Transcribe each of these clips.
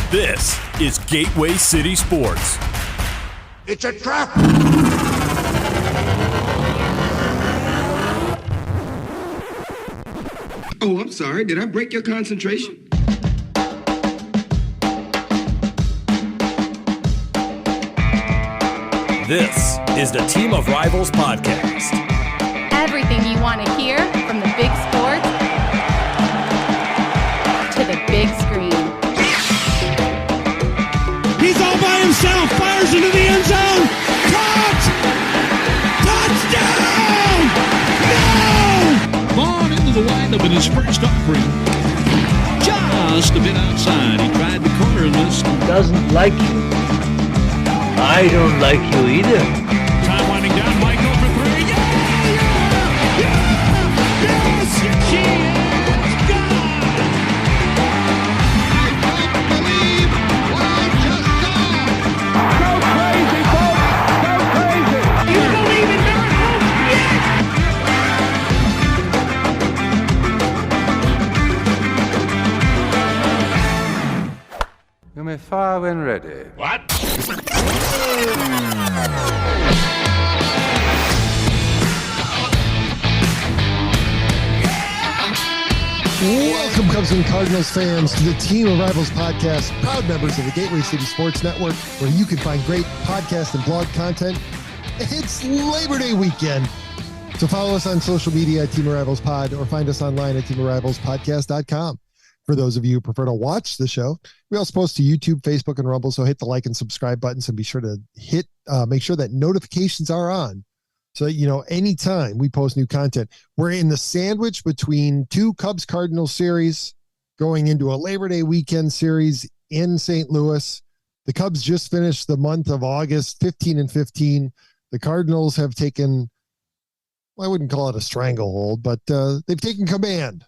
This is Gateway City Sports. It's a trap! Oh, I'm sorry. Did I break your concentration? This is the Team of Rivals podcast. Everything you want to hear from the big sports to the big screen. He's all by himself, fires into the end zone. Caught! Touchdown! No! Vaughn into the windup in his first offering. Just a bit outside. He tried the corner and missed. He doesn't like you. I don't like you either. Time winding down. Michael for three. Yes! She is gone! I don't believe what I just saw. Go crazy, folks. Go crazy. You believe in miracles? Yes! You may fire when ready. What? Welcome, Cubs and Cardinals fans, to the Team of Rivals podcast, proud members of the Gateway City Sports Network, where you can find great podcast and blog content. It's Labor Day weekend. So follow us on social media at Team of Rivals Pod, or find us online at teamofrivalspodcast.com. For those of you who prefer to watch the show, we also post to YouTube, Facebook, and Rumble, so hit the like and subscribe buttons and be sure to make sure that notifications are on. So, anytime we post new content. We're in the sandwich between two Cubs-Cardinals series going into a Labor Day weekend series in St. Louis. The Cubs just finished the month of August, 15-15. The Cardinals have taken, I wouldn't call it a stranglehold, but they've taken command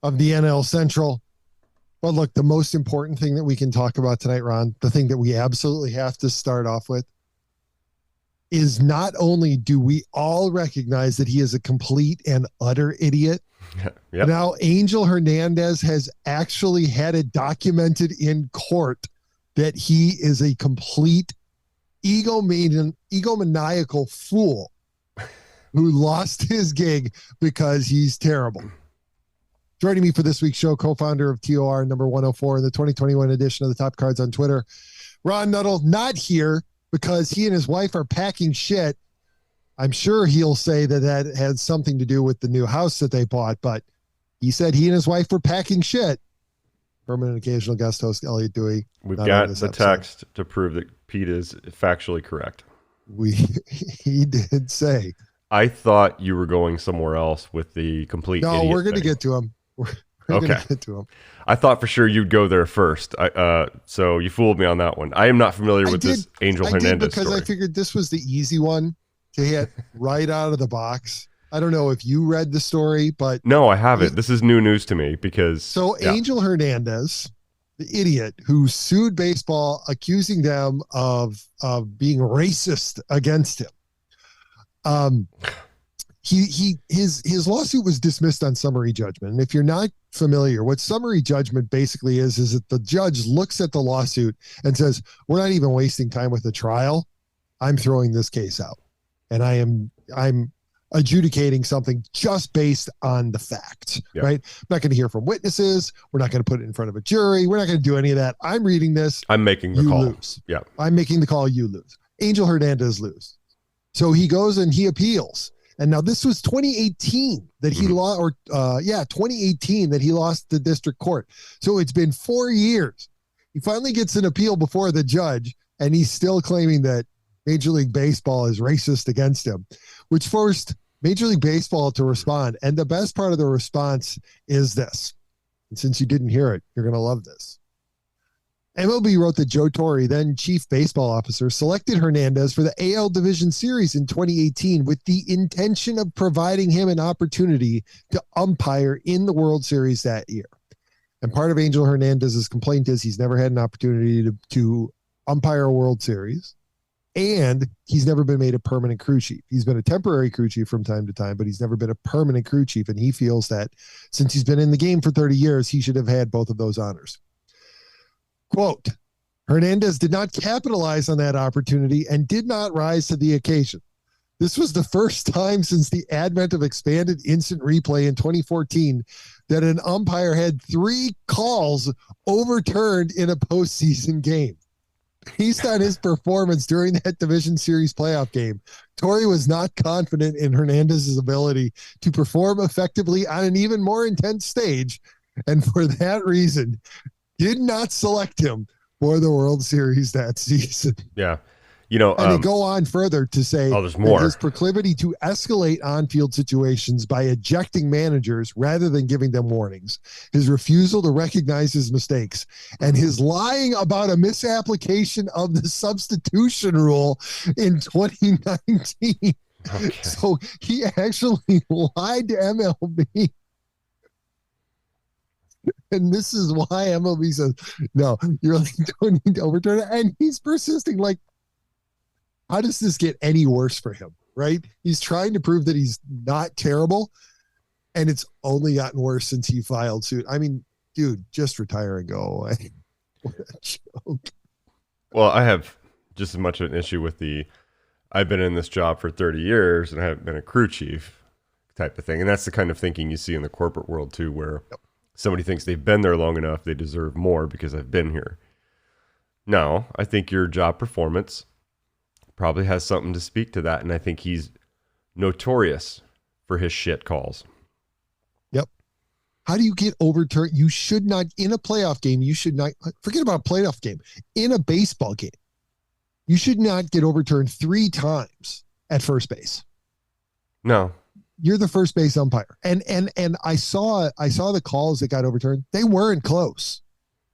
of the NL Central. But look, the most important thing that we can talk about tonight, Ron, the thing that we absolutely have to start off with, is not only do we all recognize that he is a complete and utter idiot, Yep. Now Angel Hernandez has actually had it documented in court that he is a complete egomaniacal fool who lost his gig because he's terrible. Joining me for this week's show, co-founder of TOR number 104 in the 2021 edition of the Top Cards on Twitter, Ron Nuttall, not here because he and his wife are packing shit. I'm sure he'll say that had something to do with the new house that they bought, but he said he and his wife were packing shit. Permanent occasional guest host Elliott Dewey. We've got the text to prove that Pete is factually correct. He did say. I thought you were going somewhere else with the complete No, idiot we're going to thing. get to him. We're Okay. going to get to him. I thought for sure you'd go there first. So you fooled me on that one. I am not familiar with this Angel Hernandez because story. I figured this was the easy one to hit right out of the box. I don't know if you read the story, but No, I haven't. This is new news to me because Angel Hernandez, the idiot who sued baseball, accusing them of being racist against him. His lawsuit was dismissed on summary judgment. And if you're not familiar, what summary judgment basically is that the judge looks at the lawsuit and says, we're not even wasting time with the trial. I'm throwing this case out. And I'm adjudicating something just based on the facts, right? I'm not going to hear from witnesses. We're not going to put it in front of a jury. We're not going to do any of that. I'm reading this. I'm making the you call. Lose. Yeah. I'm making the call. You lose. Angel Hernandez lose. So he goes and he appeals. And now this was 2018 that he lost, 2018 that he lost the district court. So it's been 4 years. He finally gets an appeal before the judge, and he's still claiming that Major League Baseball is racist against him, which forced Major League Baseball to respond. And the best part of the response is this. And since you didn't hear it, you're going to love this. MLB wrote that Joe Torre, then chief baseball officer, selected Hernandez for the AL Division Series in 2018 with the intention of providing him an opportunity to umpire in the World Series that year. And part of Angel Hernandez's complaint is he's never had an opportunity to umpire a World Series, and he's never been made a permanent crew chief. He's been a temporary crew chief from time to time, but he's never been a permanent crew chief, and he feels that since he's been in the game for 30 years, he should have had both of those honors. Quote, Hernandez did not capitalize on that opportunity and did not rise to the occasion. This was the first time since the advent of expanded instant replay in 2014 that an umpire had 3 calls overturned in a postseason game. Based on his performance during that Division Series playoff game, Torrey was not confident in Hernandez's ability to perform effectively on an even more intense stage, and for that reason, did not select him for the World Series that season. Yeah. And they go on further to say there's more. His proclivity to escalate on-field situations by ejecting managers rather than giving them warnings, his refusal to recognize his mistakes, and his lying about a misapplication of the substitution rule in 2019. Okay. So he actually lied to MLB. And this is why MLB says, no, you really don't need to overturn it. And he's persisting like, how does this get any worse for him, right? He's trying to prove that he's not terrible, and it's only gotten worse since he filed suit. I mean, dude, just retire and go away. What a joke. Well, I have just as much of an issue with I've been in this job for 30 years, and I haven't been a crew chief type of thing. And that's the kind of thinking you see in the corporate world, too, where somebody thinks they've been there long enough, they deserve more because I've been here. No, I think your job performance probably has something to speak to that, and I think he's notorious for his shit calls. Yep. How do you get overturned? You should not, in a playoff game, you should not, forget about a playoff game, in a baseball game, you should not get overturned 3 times at first base. No. You're the first base umpire. And I saw the calls that got overturned. They weren't close.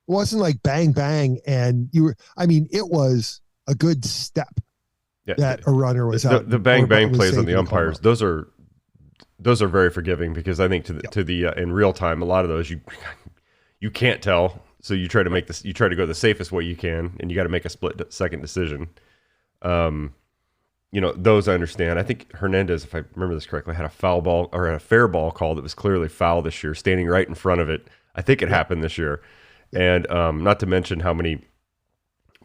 It wasn't like bang, bang, and it was a good step. Yeah, that a runner was out. The bang bang plays on the umpires, those are very forgiving, because I think to the in real time, a lot of those you can't tell, so you try to go the safest way you can, and you got to make a split second decision. Those I understand. I think Hernandez, if I remember this correctly, had a foul ball or a fair ball call that was clearly foul this year, standing right in front of it. I think it happened this year, and not to mention how many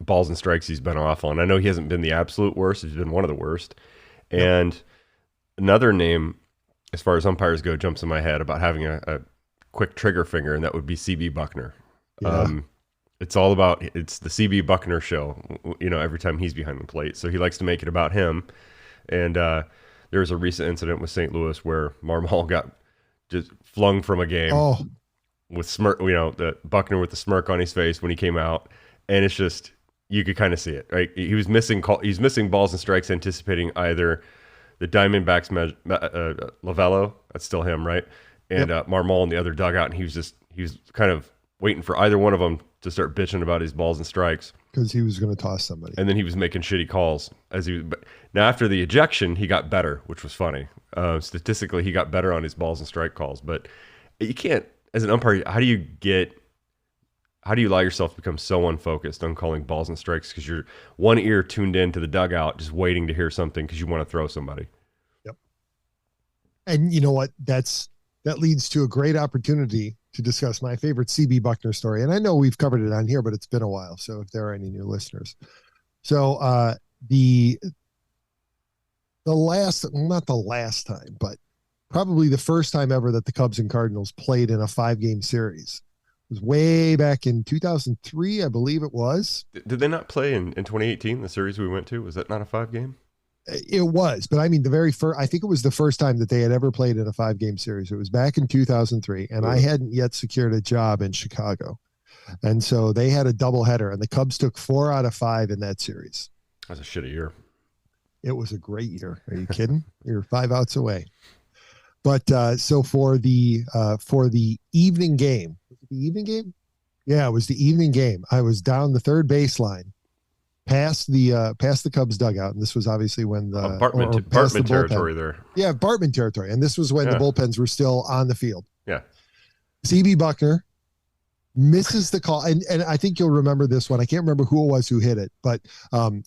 balls and strikes he's been off on. I know he hasn't been the absolute worst. He's been one of the worst. And another name, as far as umpires go, jumps in my head about having a quick trigger finger, and that would be CB Buckner. Yeah. It's the CB Buckner show, every time he's behind the plate. So he likes to make it about him. And there was a recent incident with St. Louis where Marmol got just flung from a game with smirk, the Buckner with the smirk on his face when he came out. And it's just, you could kind of see it, right? He was missing balls and strikes, anticipating either the Diamondbacks, Lavello, that's still him, right? And Marmol in the other dugout, and he was kind of waiting for either one of them to start bitching about his balls and strikes, because he was going to toss somebody. And then he was making shitty calls now after the ejection, he got better, which was funny. Statistically, he got better on his balls and strike calls, but you can't, as an umpire, how do you allow yourself to become so unfocused on calling balls and strikes because you're one ear tuned in to the dugout, just waiting to hear something because you want to throw somebody? Yep. And you know what? That leads to a great opportunity to discuss my favorite CB Buckner story. And I know we've covered it on here, but it's been a while. So if there are any new listeners. So not the last time, but probably the first time ever that the Cubs and Cardinals played in a 5-game series was way back in 2003, I believe it was. Did they not play in 2018, the series we went to? Was that not a 5-game? It was, but I mean, I think it was the first time that they had ever played in a 5-game series. It was back in 2003, and I hadn't yet secured a job in Chicago. And so they had a doubleheader, and the Cubs took 4 out of 5 in that series. That's a shitty year. It was a great year. Are you kidding? You're 5 outs away. But so for the evening game, was it the evening game? Yeah, it was the evening game. I was down the third baseline, past the Cubs dugout, and this was obviously when the Bartman territory there. Yeah, Bartman territory, and this was when the bullpens were still on the field. Yeah, CB Buckner misses the call, and I think you'll remember this one. I can't remember who it was who hit it, but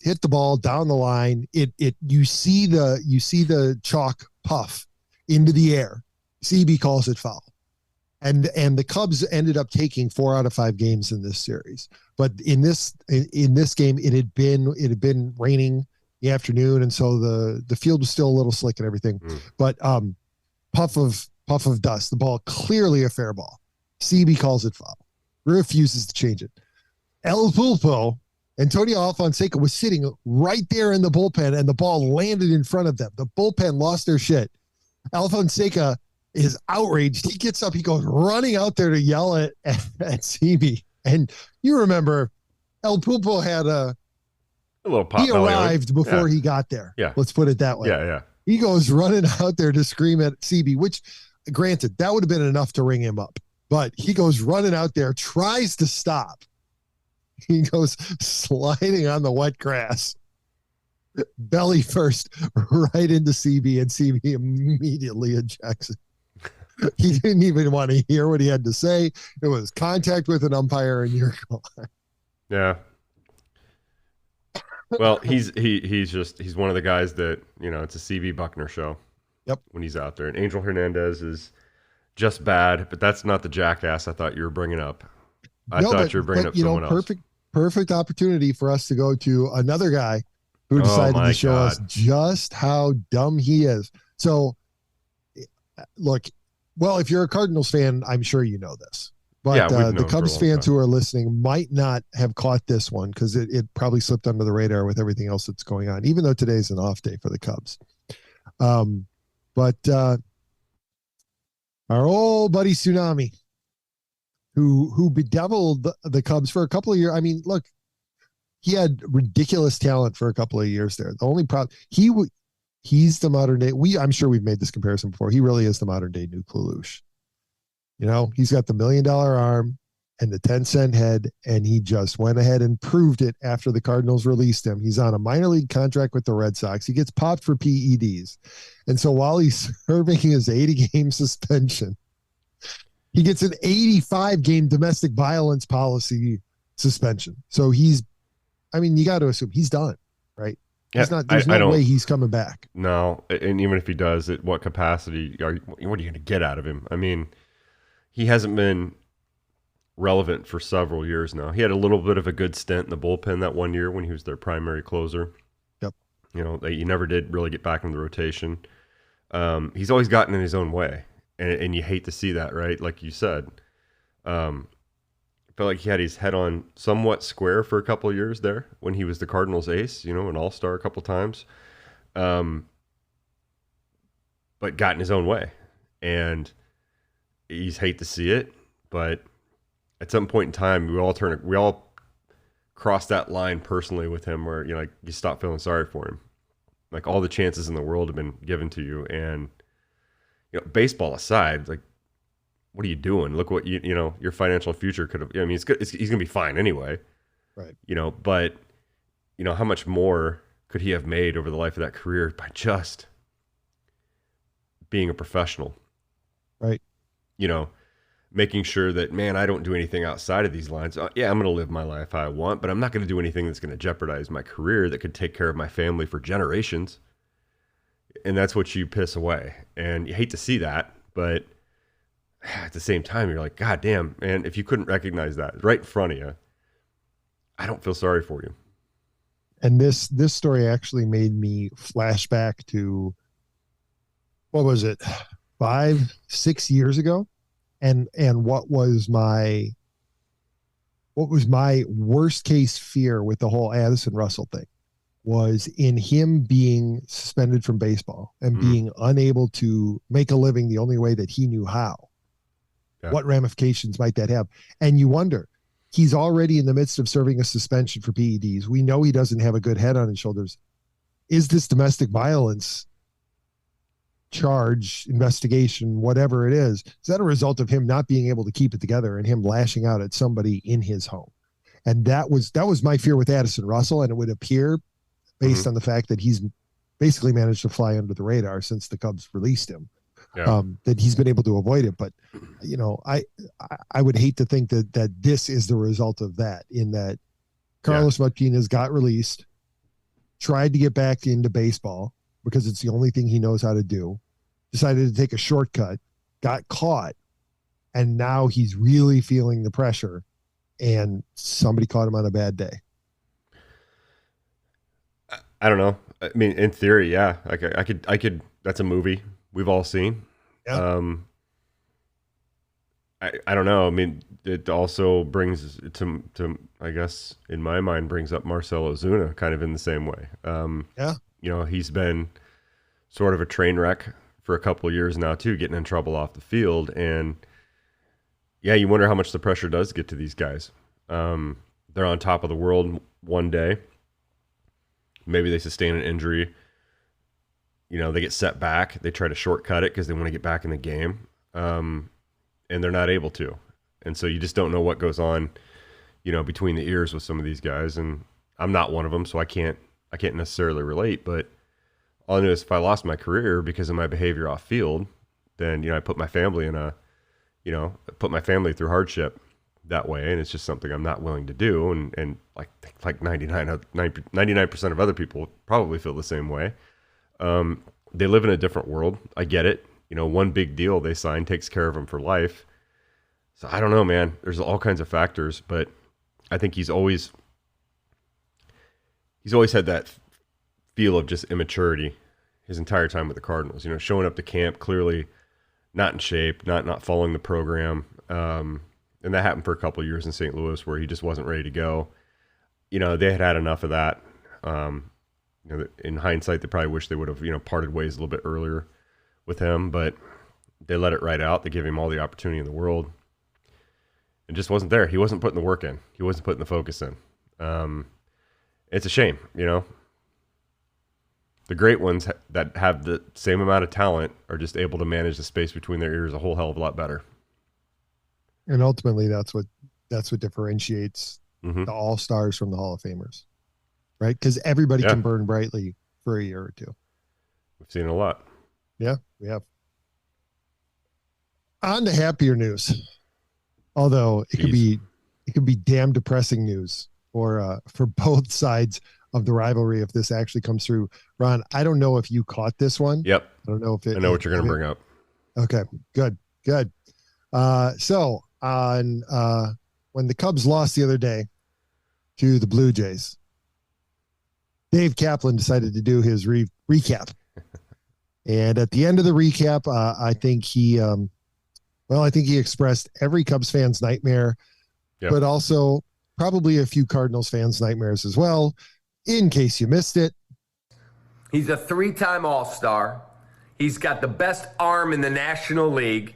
hit the ball down the line. You see the chalk puff into the air. CB calls it foul. And the Cubs ended up taking 4 out of 5 games in this series. But in this game, it had been raining in the afternoon, and so the field was still a little slick and everything. But puff of dust. The ball clearly a fair ball. CB calls it foul. Refuses to change it. El Pulpo, Antonio Alfonseca, was sitting right there in the bullpen, and the ball landed in front of them. The bullpen lost their shit. Alfonseca is outraged. He gets up. He goes running out there to yell at CB. And you remember, El Pulpo had a little pop. He arrived before he got there. Yeah. Let's put it that way. Yeah. He goes running out there to scream at CB, which, granted, that would have been enough to ring him up. But he goes running out there, tries to stop. He goes sliding on the wet grass, belly first, right into CB, and CB immediately ejects it. He didn't even want to hear what he had to say. It was contact with an umpire, and you're gone. Yeah. Well, he's one of the guys that, it's a CV Buckner show. Yep. When he's out there. And Angel Hernandez is just bad, but that's not the jackass I thought you were bringing up. I thought you were bringing up someone else. Perfect opportunity for us to go to another guy who decided to show us just how dumb he is. So, look, well, if you're a Cardinals fan, I'm sure you know this. But the Cubs fans who are listening might not have caught this one because it probably slipped under the radar with everything else that's going on, even though today's an off day for the Cubs. But our old buddy Tsunami, who bedeviled the Cubs for a couple of years. I mean, look, he had ridiculous talent for a couple of years there. The only problem, he's the modern day. I'm sure we've made this comparison before. He really is the modern day Nuke Lelouch. He's got the $1 million arm and the 10-cent head, and he just went ahead and proved it after the Cardinals released him. He's on a minor league contract with the Red Sox. He gets popped for PEDs. And so while he's serving his 80-game suspension, he gets an 85-game domestic violence policy suspension. So you got to assume he's done, right? Yeah, there's no way he's coming back. No, and even if he does, at what capacity? What are you going to get out of him? I mean, he hasn't been relevant for several years now. He had a little bit of a good stint in the bullpen that one year when he was their primary closer. Yep. He never did really get back into the rotation. He's always gotten in his own way, and you hate to see that, right? Like you said. I felt like he had his head on somewhat square for a couple of years there when he was the Cardinals ace, an all-star a couple of times. But got in his own way. And you hate to see it, but at some point in time, we all crossed that line personally with him where, you stop feeling sorry for him. Like, all the chances in the world have been given to you. And, baseball aside, like, what are you doing? Look what your financial future could have. I mean, it's good. He's going to be fine anyway, right? But how much more could he have made over the life of that career by just being a professional, right? Making sure that, man, I don't do anything outside of these lines. Yeah, I'm going to live my life how I want, but I'm not going to do anything that's going to jeopardize my career that could take care of my family for generations. And that's what you piss away, and you hate to see that, but at the same time, you're like, God damn, man, if you couldn't recognize that right in front of you, I don't feel sorry for you. And this story actually made me flashback to, what was it, 5-6 years ago? And what was my worst case fear with the whole Addison Russell thing was in him being suspended from baseball and being unable to make a living the only way that he knew how. Yeah. What ramifications might that have? And you wonder, he's already in the midst of serving a suspension for PEDs. We know he doesn't have a good head on his shoulders. Is this domestic violence charge, investigation, whatever it is that a result of him not being able to keep it together and him lashing out at somebody in his home? And that was my fear with Addison Russell. And it would appear, based on the fact that he's basically managed to fly under the radar since the Cubs released him, that he's been able to avoid it. But, I would hate to think that this is the result of that, in that Carlos Martinez got released, tried to get back into baseball because it's the only thing he knows how to do, decided to take a shortcut, got caught, and now he's really feeling the pressure, and somebody caught him on a bad day. I don't know. I mean, in theory, yeah. Like I could. That's a movie we've all seen. Yeah. I don't know. I mean, it also brings to I guess in my mind brings up Marcell Ozuna kind of in the same way. Yeah. You know, he's been sort of a train wreck for a couple of years now too, getting in trouble off the field, and yeah, you wonder how much the pressure does get to these guys. They're on top of the world one day. Maybe they sustain an injury. You know, they get set back. They try to shortcut it because they want to get back in the game. And they're not able to. And so you just don't know what goes on, you know, between the ears with some of these guys. And I'm not one of them, so I can't necessarily relate. But all I know is if I lost my career because of my behavior off field, then, you know, I put my family put my family through hardship that way. And it's just something I'm not willing to do. And like 99% of other people probably feel the same way. They live in a different world. I get it. You know, one big deal they sign takes care of them for life. So I don't know, man. There's all kinds of factors, but I think he's always had that feel of just immaturity his entire time with the Cardinals. You know, showing up to camp clearly not in shape, not following the program, and that happened for a couple of years in St. Louis where he just wasn't ready to go. You know, they had enough of that. You know, in hindsight, they probably wish they would have, you know, parted ways a little bit earlier with him, but they let it right out. They gave him all the opportunity in the world. It just wasn't there. He wasn't putting the work in. He wasn't putting the focus in. It's a shame, you know. The great ones that have the same amount of talent are just able to manage the space between their ears a whole hell of a lot better. And ultimately, that's what differentiates the all-stars from the Hall of Famers, right? Because everybody can burn brightly for a year or two. We've seen it a lot. Yeah, we have. On to happier news, although it could be damn depressing news for both sides of the rivalry if this actually comes through. Ron, I don't know if you caught this one. Yep. I don't know if I know what you're going to bring up. Okay, good. So on when the Cubs lost the other day to the Blue Jays, Dave Kaplan decided to do his recap. And at the end of the recap, I think he expressed every Cubs fan's nightmare, but also probably a few Cardinals fans' nightmares as well, in case you missed it. He's a 3-time All-Star. He's got the best arm in the National League.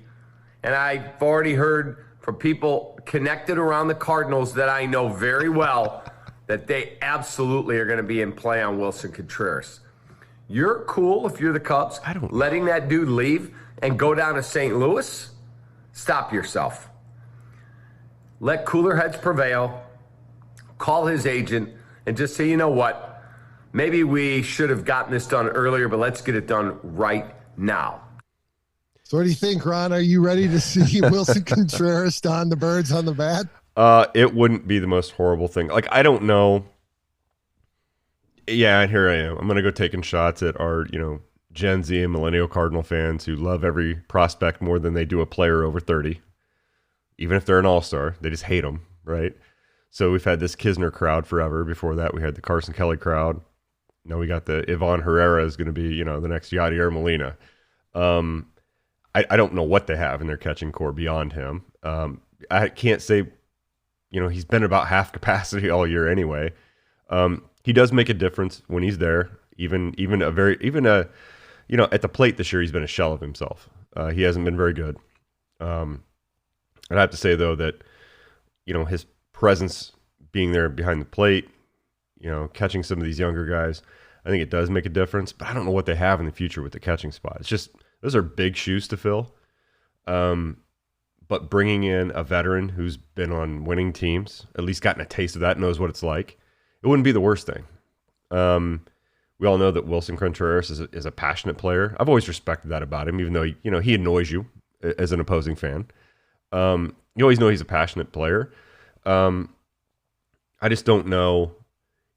And I've already heard from people connected around the Cardinals that I know very well that they absolutely are going to be in play on Willson Contreras. You're cool if you're the Cubs, letting that dude leave and go down to St. Louis? Stop yourself. Let cooler heads prevail. Call his agent and just say, you know what? Maybe we should have gotten this done earlier, but let's get it done right now. So what do you think, Ron? Are you ready to see Willson Contreras don the birds on the bat? It wouldn't be the most horrible thing. Like, I don't know. Yeah, and here I am. I'm going to go taking shots at our, you know, Gen Z and millennial Cardinal fans who love every prospect more than they do a player over 30. Even if they're an all-star, they just hate them, right? So we've had this Kisner crowd forever. Before that, we had the Carson Kelly crowd. Now we got the Ivan Herrera is going to be, you know, the next Yadier Molina. I don't know what they have in their catching core beyond him. I can't say, you know, he's been about half capacity all year anyway. He does make a difference when he's there. Even you know, at the plate this year, he's been a shell of himself. He hasn't been very good. I'd have to say though that, you know, his presence being there behind the plate, you know, catching some of these younger guys, I think it does make a difference. But I don't know what they have in the future with the catching spot. It's just those are big shoes to fill. But bringing in a veteran who's been on winning teams, at least gotten a taste of that, knows what it's like, it wouldn't be the worst thing. We all know that Willson Contreras is a passionate player. I've always respected that about him, even though he annoys you as an opposing fan. You always know he's a passionate player. I just don't know,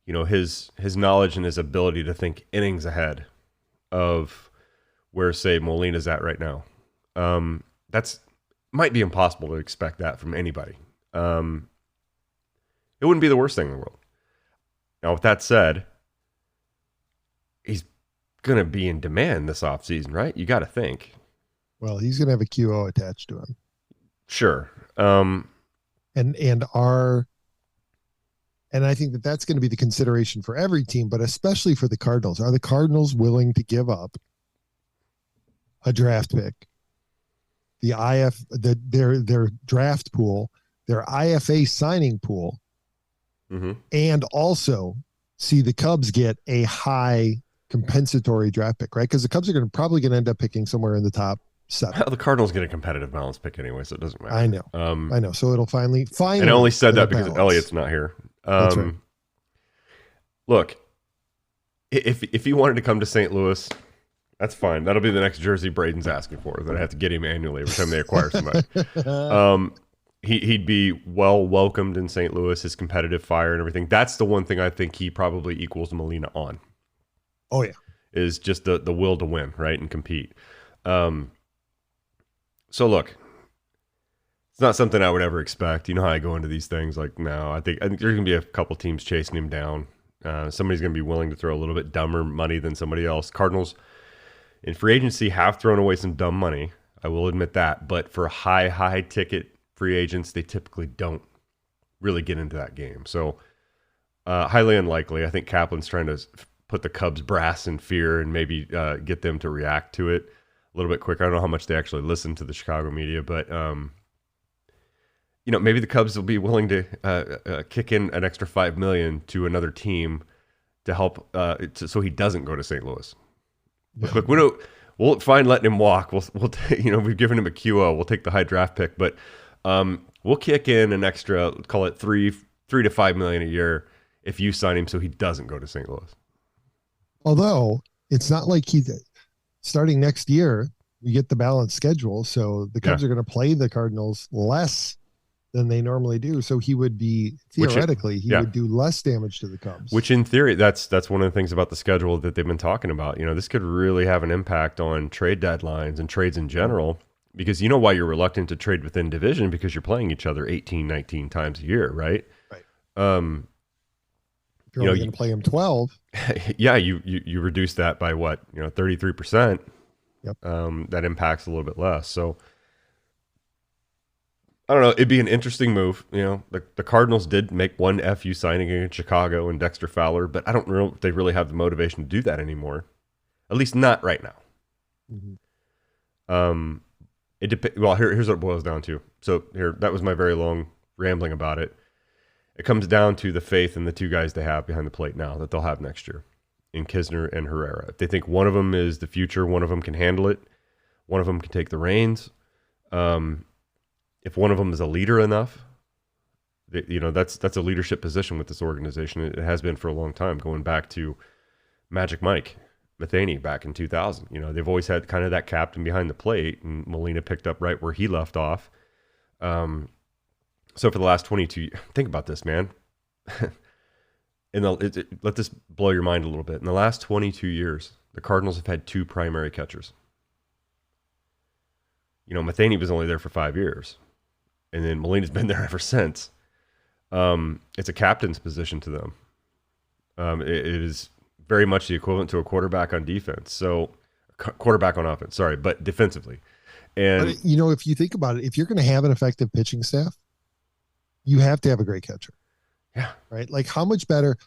you know, his knowledge and his ability to think innings ahead of where, say, Molina's at right now. might be impossible to expect that from anybody. It wouldn't be the worst thing in the world. Now, with that said, he's going to be in demand this offseason, right? You got to think. Well, he's going to have a QO attached to him. Sure. And I think that that's going to be the consideration for every team, but especially for the Cardinals. Are the Cardinals willing to give up a draft pick, their draft pool, their IFA signing pool, and also see the Cubs get a high compensatory draft pick, right? Because the Cubs are probably going to end up picking somewhere in the top 7. The Cardinals get a competitive balance pick anyway, so it doesn't matter. I know. I know. So it'll finally. And I only said that because Elliott's not here. That's right. Look, if he wanted to come to St. Louis, that's fine. That'll be the next jersey Braden's asking for. That I have to get him annually every time they acquire somebody. He'd be well welcomed in St. Louis. His competitive fire and everything. That's the one thing I think he probably equals Molina on. Oh yeah, is just the will to win, right, and compete. So look, it's not something I would ever expect. You know how I go into these things. Like, no, I think there's going to be a couple teams chasing him down. Somebody's going to be willing to throw a little bit dumber money than somebody else. Cardinals in free agency have thrown away some dumb money. I will admit that. But for high ticket free agents, they typically don't really get into that game. So highly unlikely. I think Kaplan's trying to put the Cubs brass in fear and maybe get them to react to it a little bit quicker. I don't know how much they actually listen to the Chicago media, but maybe the Cubs will be willing to kick in an extra $5 million to another team to help, so he doesn't go to St. Louis. Yeah. Look, we'll fine letting him walk. We'll we've given him a QO. We'll take the high draft pick, but we'll kick in an extra, call it $3 to $5 million a year if you sign him, so he doesn't go to St. Louis. Although it's not like he's starting next year. You get the balanced schedule, so the Cubs are going to play the Cardinals less than they normally do. So he would be theoretically would do less damage to the Cubs. Which in theory, that's one of the things about the schedule that they've been talking about. This could really have an impact on trade deadlines and trades in general, because why you're reluctant to trade within division, because you're playing each other 18, 19 times a year, right? Right. You're only going to play him 12. Yeah, you reduce that by what, 33%. Yep. That impacts a little bit less. So I don't know. It'd be an interesting move. The Cardinals did make one FU signing against Chicago and Dexter Fowler, but I don't know if they really have the motivation to do that anymore. At least not right now. Mm-hmm. Well, here's what it boils down to. So that was my very long rambling about it. It comes down to the faith in the two guys they have behind the plate now that they'll have next year, in Kisner and Herrera. If they think one of them is the future, one of them can handle it, one of them can take the reins. If one of them is a leader enough, that's a leadership position with this organization. It has been for a long time, going back to Magic Mike Matheny back in 2000. They've always had kind of that captain behind the plate, and Molina picked up right where he left off. So for the last 22, think about this, man. Let this blow your mind a little bit. In the last 22 years, the Cardinals have had 2 primary catchers. Matheny was only there for 5 years, and then Molina's been there ever since. It's a captain's position to them. It is very much the equivalent to a quarterback on defense. So, quarterback on offense, sorry, but defensively. And but, if you think about it, if you're going to have an effective pitching staff, you have to have a great catcher. Yeah. Right. Like how much better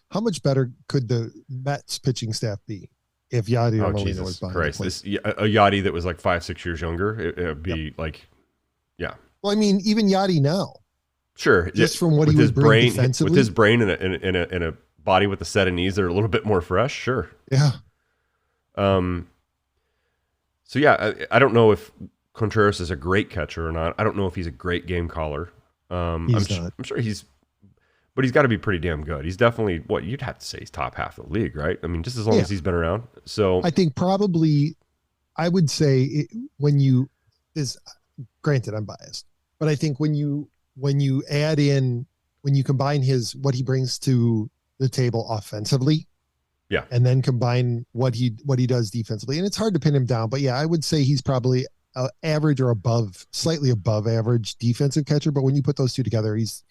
could the Mets pitching staff be if Yadi or Molina was behind Christ. A Yadi that was like 5-6 years younger, it'd be like, yeah. Well, I mean, even Yadi now. Sure. Just from what he would bring defensively. With his brain in a body with a set of knees that are a little bit more fresh. Sure. Yeah. So yeah, I don't know if Contreras is a great catcher or not. I don't know if he's a great game caller. He's not. I'm sure but he's got to be pretty damn good. He's definitely you'd have to say he's top half of the league, right? I mean, just as long as he's been around. So I think probably, I would say granted, I'm biased, but I think when you combine what he brings to the table offensively, yeah, and then combine what he does defensively, and it's hard to pin him down, but yeah, I would say he's probably average or above, slightly above average defensive catcher. But when you put those two together, he's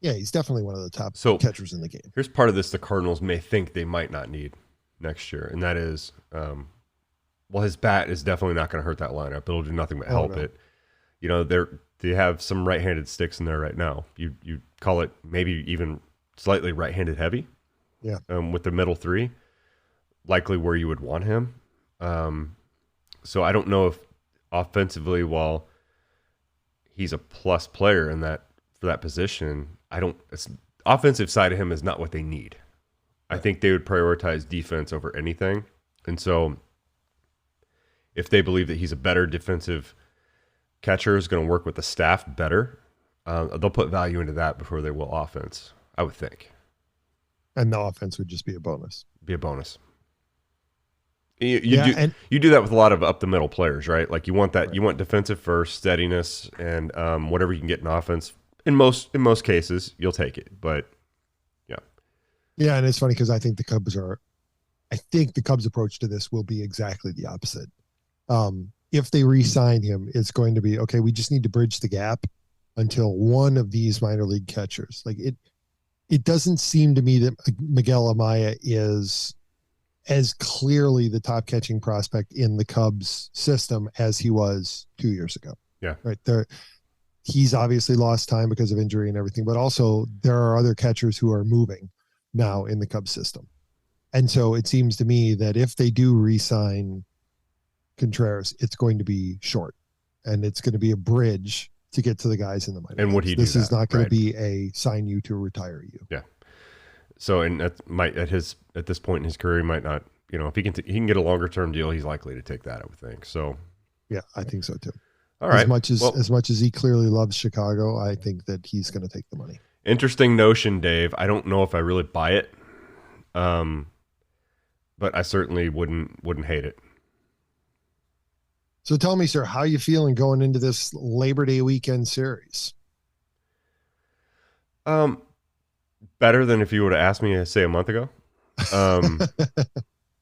definitely one of the top catchers in the game. Here's part of this the Cardinals may think they might not need next year, and that is, his bat is definitely not going to hurt that lineup. It'll do nothing but help it. You know, they have some right-handed sticks in there right now. You call it maybe even slightly right-handed heavy. Yeah. With the middle three, likely where you would want him. So I don't know if offensively, while he's a plus player in that for that position, offensive side of him is not what they need. I think they would prioritize defense over anything. And so if they believe that he's a better defensive catcher, is going to work with the staff better, they'll put value into that before they will offense, I would think. And the offense would just be a bonus. Be a bonus. You do that with a lot of up the middle players, right? Like you want that. Right. You want defensive first, steadiness, and whatever you can get in offense. In most cases, you'll take it. But yeah, and it's funny because I think the Cubs approach to this will be exactly the opposite. If they re-sign him, it's going to be okay. We just need to bridge the gap until one of these minor league catchers. Like it doesn't seem to me that Miguel Amaya is as clearly the top catching prospect in the Cubs system as he was 2 years ago. Yeah. Right there. He's obviously lost time because of injury and everything, but also there are other catchers who are moving now in the Cubs system. And so it seems to me that if they do re-sign Contreras, it's going to be short and it's going to be a bridge to get to the guys in the minors. And would he do This that, is not going right? to be a sign you to retire you. Yeah. So, and at this point in his career, he might not, if he can get a longer term deal, he's likely to take that, I would think. So, yeah, I think so too. All right. As much as he clearly loves Chicago, I think that he's going to take the money. Interesting notion, Dave. I don't know if I really buy it, but I certainly wouldn't hate it. So tell me, sir, how you feeling going into this Labor Day weekend series? Better than if you would have asked me, say, a month ago.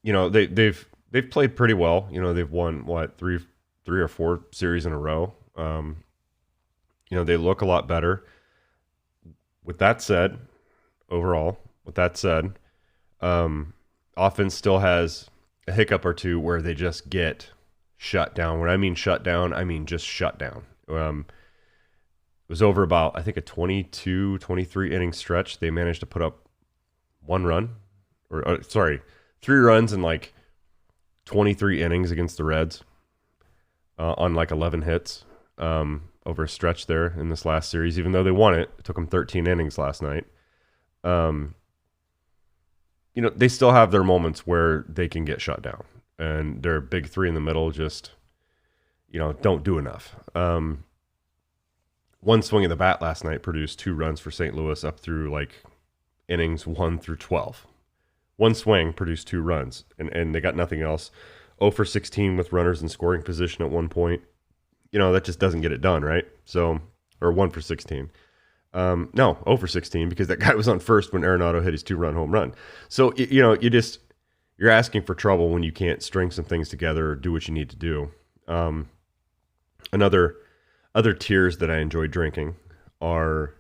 They've played pretty well. They've won three or four series in a row. They look a lot better. With that said, offense still has a hiccup or two where they just get shut down. When I mean shut down, I mean just shut down. It was over about, I think, a 22, 23 inning stretch. They managed to put up 3 runs in like 23 innings against the Reds on like 11 hits over a stretch there in this last series. Even though they won it, it took them 13 innings last night. They still have their moments where they can get shut down. And their big three in the middle just, don't do enough. One swing of the bat last night produced 2 runs for St. Louis up through like innings 1 through 12. One swing produced 2 runs, and they got nothing else. 0 for 16 with runners in scoring position at one point. That just doesn't get it done, right? So, or 1 for 16. No, 0 for 16 because that guy was on first when Arenado hit his 2-run home run. So, you're asking for trouble when you can't string some things together or do what you need to do. Other tiers that I enjoy drinking are,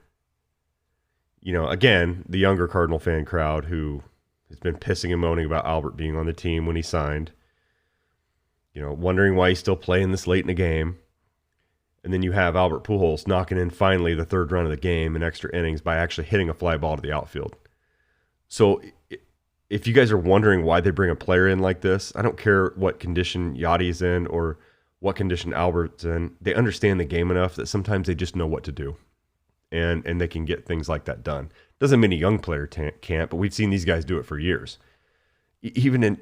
again, the younger Cardinal fan crowd who has been pissing and moaning about Albert being on the team when he signed, wondering why he's still playing this late in the game. And then you have Albert Pujols knocking in finally the 3rd run of the game in extra innings by actually hitting a fly ball to the outfield. So if you guys are wondering why they bring a player in like this, I don't care what condition Yachty's in or what condition Albert's in. They understand the game enough that sometimes they just know what to do. And they can get things like that done. Doesn't mean a young player can't, but we've seen these guys do it for years. Even in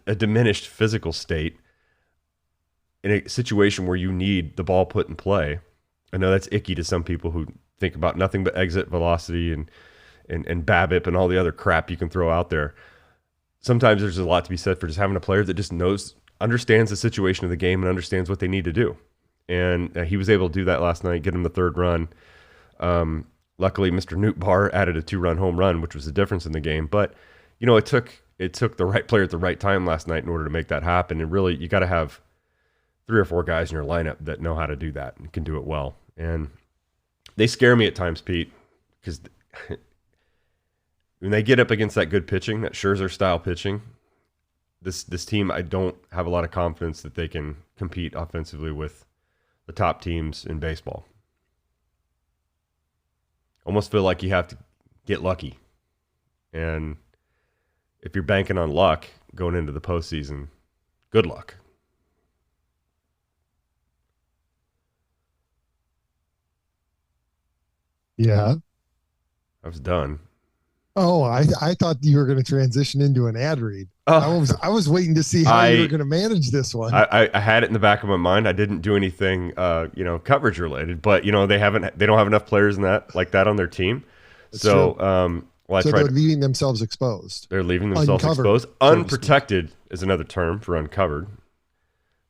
a diminished physical state, in a situation where you need the ball put in play. I know that's icky to some people who think about nothing but exit velocity and BABIP and all the other crap you can throw out there. Sometimes there's a lot to be said for just having a player that just understands the situation of the game and understands what they need to do. And he was able to do that last night, get him the 3rd run. Luckily, Mr. Newt Barr added a 2-run home run, which was the difference in the game. But, it took the right player at the right time last night in order to make that happen. And really, you got to have 3 or 4 guys in your lineup that know how to do that and can do it well. And they scare me at times, Pete, because when they get up against that good pitching, that Scherzer style pitching, this team, I don't have a lot of confidence that they can compete offensively with the top teams in baseball. Almost feel like you have to get lucky. And if you're banking on luck going into the postseason, good luck. Yeah. I was done. Oh, I thought you were going to transition into an ad read. I was waiting to see how you were going to manage this one. I had it in the back of my mind. I didn't do anything, coverage related, but they don't have enough players like that on their team. That's so, true. They're leaving themselves exposed. They're leaving themselves exposed. Unprotected is another term for uncovered.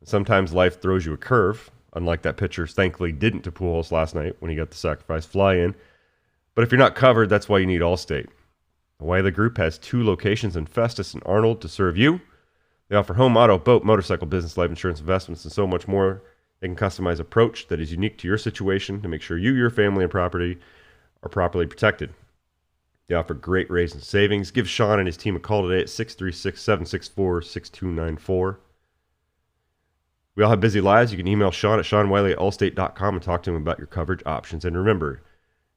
Sometimes life throws you a curve, unlike that pitcher thankfully didn't to Pujols last night when he got the sacrifice fly in. But if you're not covered, that's why you need Allstate. The Wiley Group has 2 locations in Festus and Arnold to serve you. They offer home, auto, boat, motorcycle, business, life insurance, investments, and so much more. They can customize an approach that is unique to your situation to make sure you, your family, and property are properly protected. They offer great rates and savings. Give Sean and his team a call today at 636-764-6294. We all have busy lives. You can email Sean at SeanWiley@allstate.com and talk to him about your coverage options. And remember,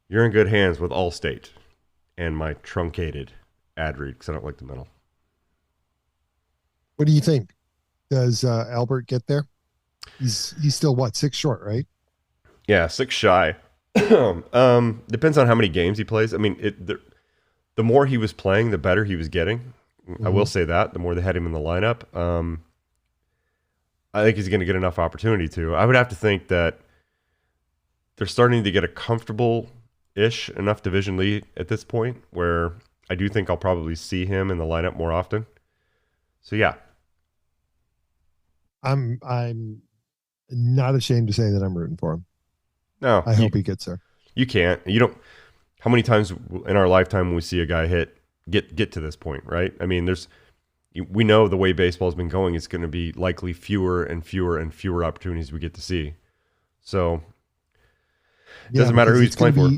you're in good hands with Allstate. And my truncated ad read because I don't like the middle. What do you think? Does Albert get there? He's still 6 short, right? Yeah, 6 shy. Depends on how many games he plays. I mean, the more he was playing, the better he was getting. Mm-hmm. I will say that. The more they had him in the lineup, I think he's going to get enough opportunity to. I would have to think that they're starting to get a comfortable-ish enough division lead at this point where I do think I'll probably see him in the lineup more often. So yeah. I'm not ashamed to say that I'm rooting for him. No. I hope he gets there. You can't. You don't. How many times in our lifetime when we see a guy get to this point, right? I mean, we know the way baseball's been going, it's going to be likely fewer and fewer and fewer opportunities we get to see. So it doesn't matter who he's playing for.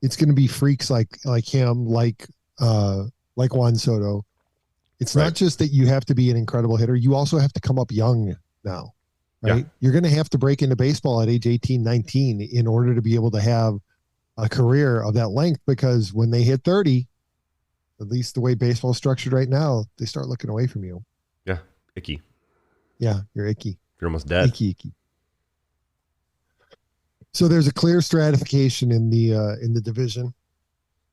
It's going to be freaks like him, like Juan Soto. It's not just that you have to be an incredible hitter. You also have to come up young now, right? Yeah. You're going to have to break into baseball at age 18, 19 in order to be able to have a career of that length, because when they hit 30, at least the way baseball is structured right now, they start looking away from you. Yeah. Icky. Yeah. You're icky. You're almost dead. Icky. So there's a clear stratification in the division.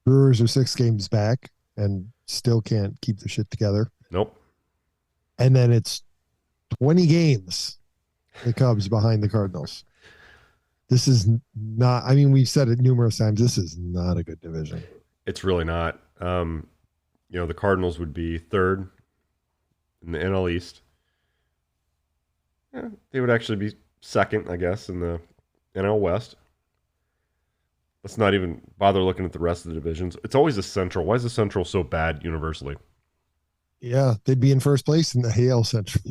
Brewers are 6 games back and still can't keep their shit together. Nope. And then it's 20 games, the Cubs behind the Cardinals. This is not, I mean, we've said it numerous times, this is not a good division. It's really not. The Cardinals would be 3rd in the NL East. Yeah, they would actually be 2nd, I guess, in the NL West. Let's not even bother looking at the rest of the divisions. It's always the Central. Why is the Central so bad universally? Yeah, they'd be in first place in the AL Central.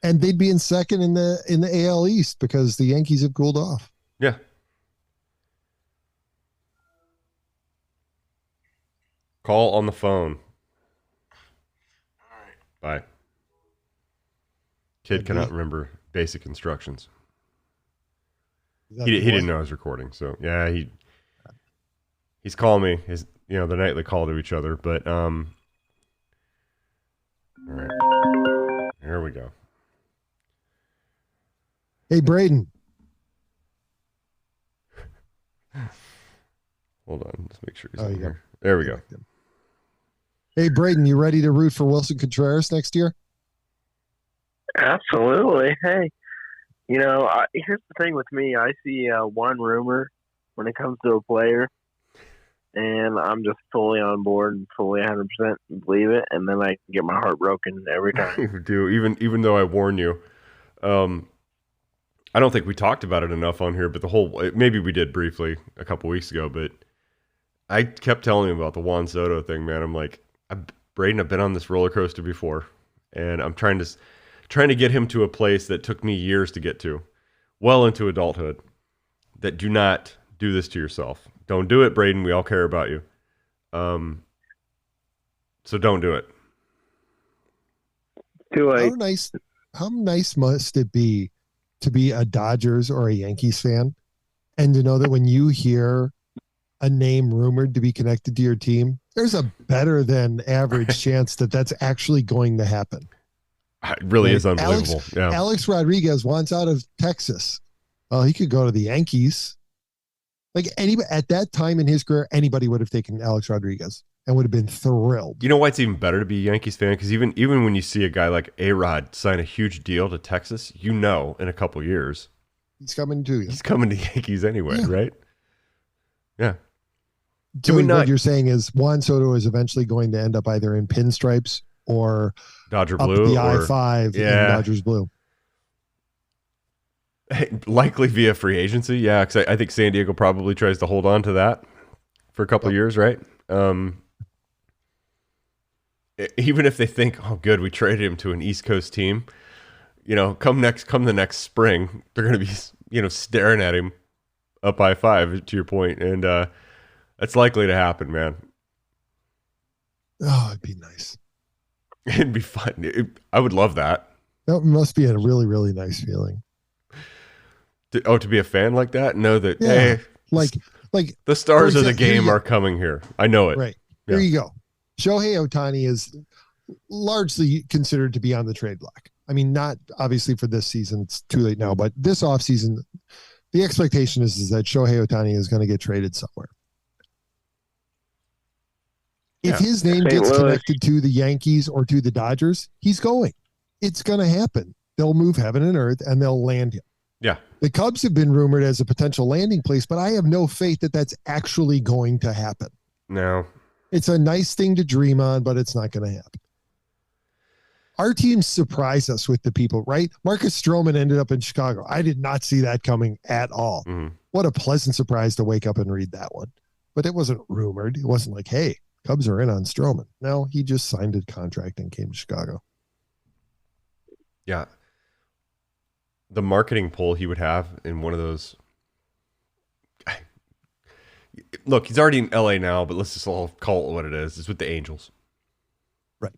And they'd be in 2nd in the AL East because the Yankees have cooled off. Yeah. Call on the phone. All right. Bye. Kid cannot remember basic instructions. He didn't know I was recording, so yeah, he's calling me. The nightly call to each other, but all right, here we go. Hey, Braden. Hold on, let's make sure he's on here. There we go. Hey, Braden, you ready to root for Willson Contreras next year? Absolutely. Hey, here's the thing with me. I see one rumor when it comes to a player, and I'm just fully on board and fully 100% believe it, and then I get my heart broken every time. You do, even though I warn you. I don't think we talked about it enough on here, but maybe we did briefly a couple weeks ago, but I kept telling him about the Juan Soto thing, man. I'm like, Braden, I've been on this roller coaster before, and I'm trying trying to get him to a place that took me years to get to, well into adulthood, that do not do this to yourself. Don't do it, Braden. We all care about you. So don't do it. Too late. How nice must it be to be a Dodgers or a Yankees fan and to know that when you hear a name rumored to be connected to your team, there's a better than average chance that that's actually going to happen. It really is unbelievable. Alex Rodriguez wants out of Texas. Well, he could go to the Yankees. Like at that time in his career, anybody would have taken Alex Rodriguez and would have been thrilled. You know why it's even better to be a Yankees fan? Because even when you see a guy like A-Rod sign a huge deal to Texas, you know in a couple years he's coming to you. He's coming to Yankees anyway, right? Yeah. So what you're saying is Juan Soto is eventually going to end up either in pinstripes or Dodger up blue, the I-5 in Dodgers blue. Likely via free agency, yeah. Because I think San Diego probably tries to hold on to that for a couple of years, right? Even if they think, oh, good, we traded him to an East Coast team, come the next spring, they're going to be, staring at him up I-5, to your point, and that's likely to happen, man. Oh, it'd be nice. It'd be fun. I would love that. That must be a really, really nice feeling. To be a fan like that, know that hey, like the stars of the game are coming here. I know it. Right. Here you go. Shohei Ohtani is largely considered to be on the trade block. I mean, not obviously for this season. It's too late now, but this offseason, the expectation is that Shohei Ohtani is going to get traded somewhere. If his name gets connected to the Yankees or to the Dodgers, he's going. It's going to happen. They'll move heaven and earth and they'll land him. Yeah. The Cubs have been rumored as a potential landing place, but I have no faith that that's actually going to happen. No. It's a nice thing to dream on, but it's not going to happen. Our teams surprise us with the people, right? Marcus Stroman ended up in Chicago. I did not see that coming at all. Mm-hmm. What a pleasant surprise to wake up and read that one. But it wasn't rumored. It wasn't like, hey, Cubs are in on Stroman. No, he just signed a contract and came to Chicago. Yeah. The marketing pull he would have in one of those. Look, he's already in LA now, but let's just all call it what it is. It's with the Angels. Right.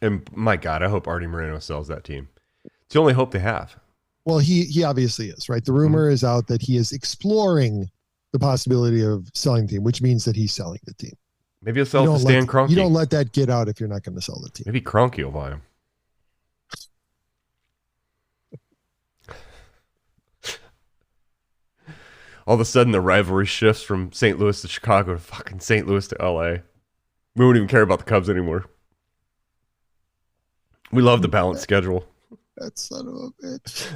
And my God, I hope Artie Moreno sells that team. It's the only hope they have. Well, he obviously is, right? The rumor is out that he is exploring the possibility of selling the team, which means that he's selling the team. Maybe he'll sell it to Stan Kroenke. You don't let that get out if you're not going to sell the team. Maybe Kroenke will buy him. All of a sudden, the rivalry shifts from St. Louis to Chicago to fucking St. Louis to LA. We won't even care about the Cubs anymore. We love the balanced schedule. That son of a bitch.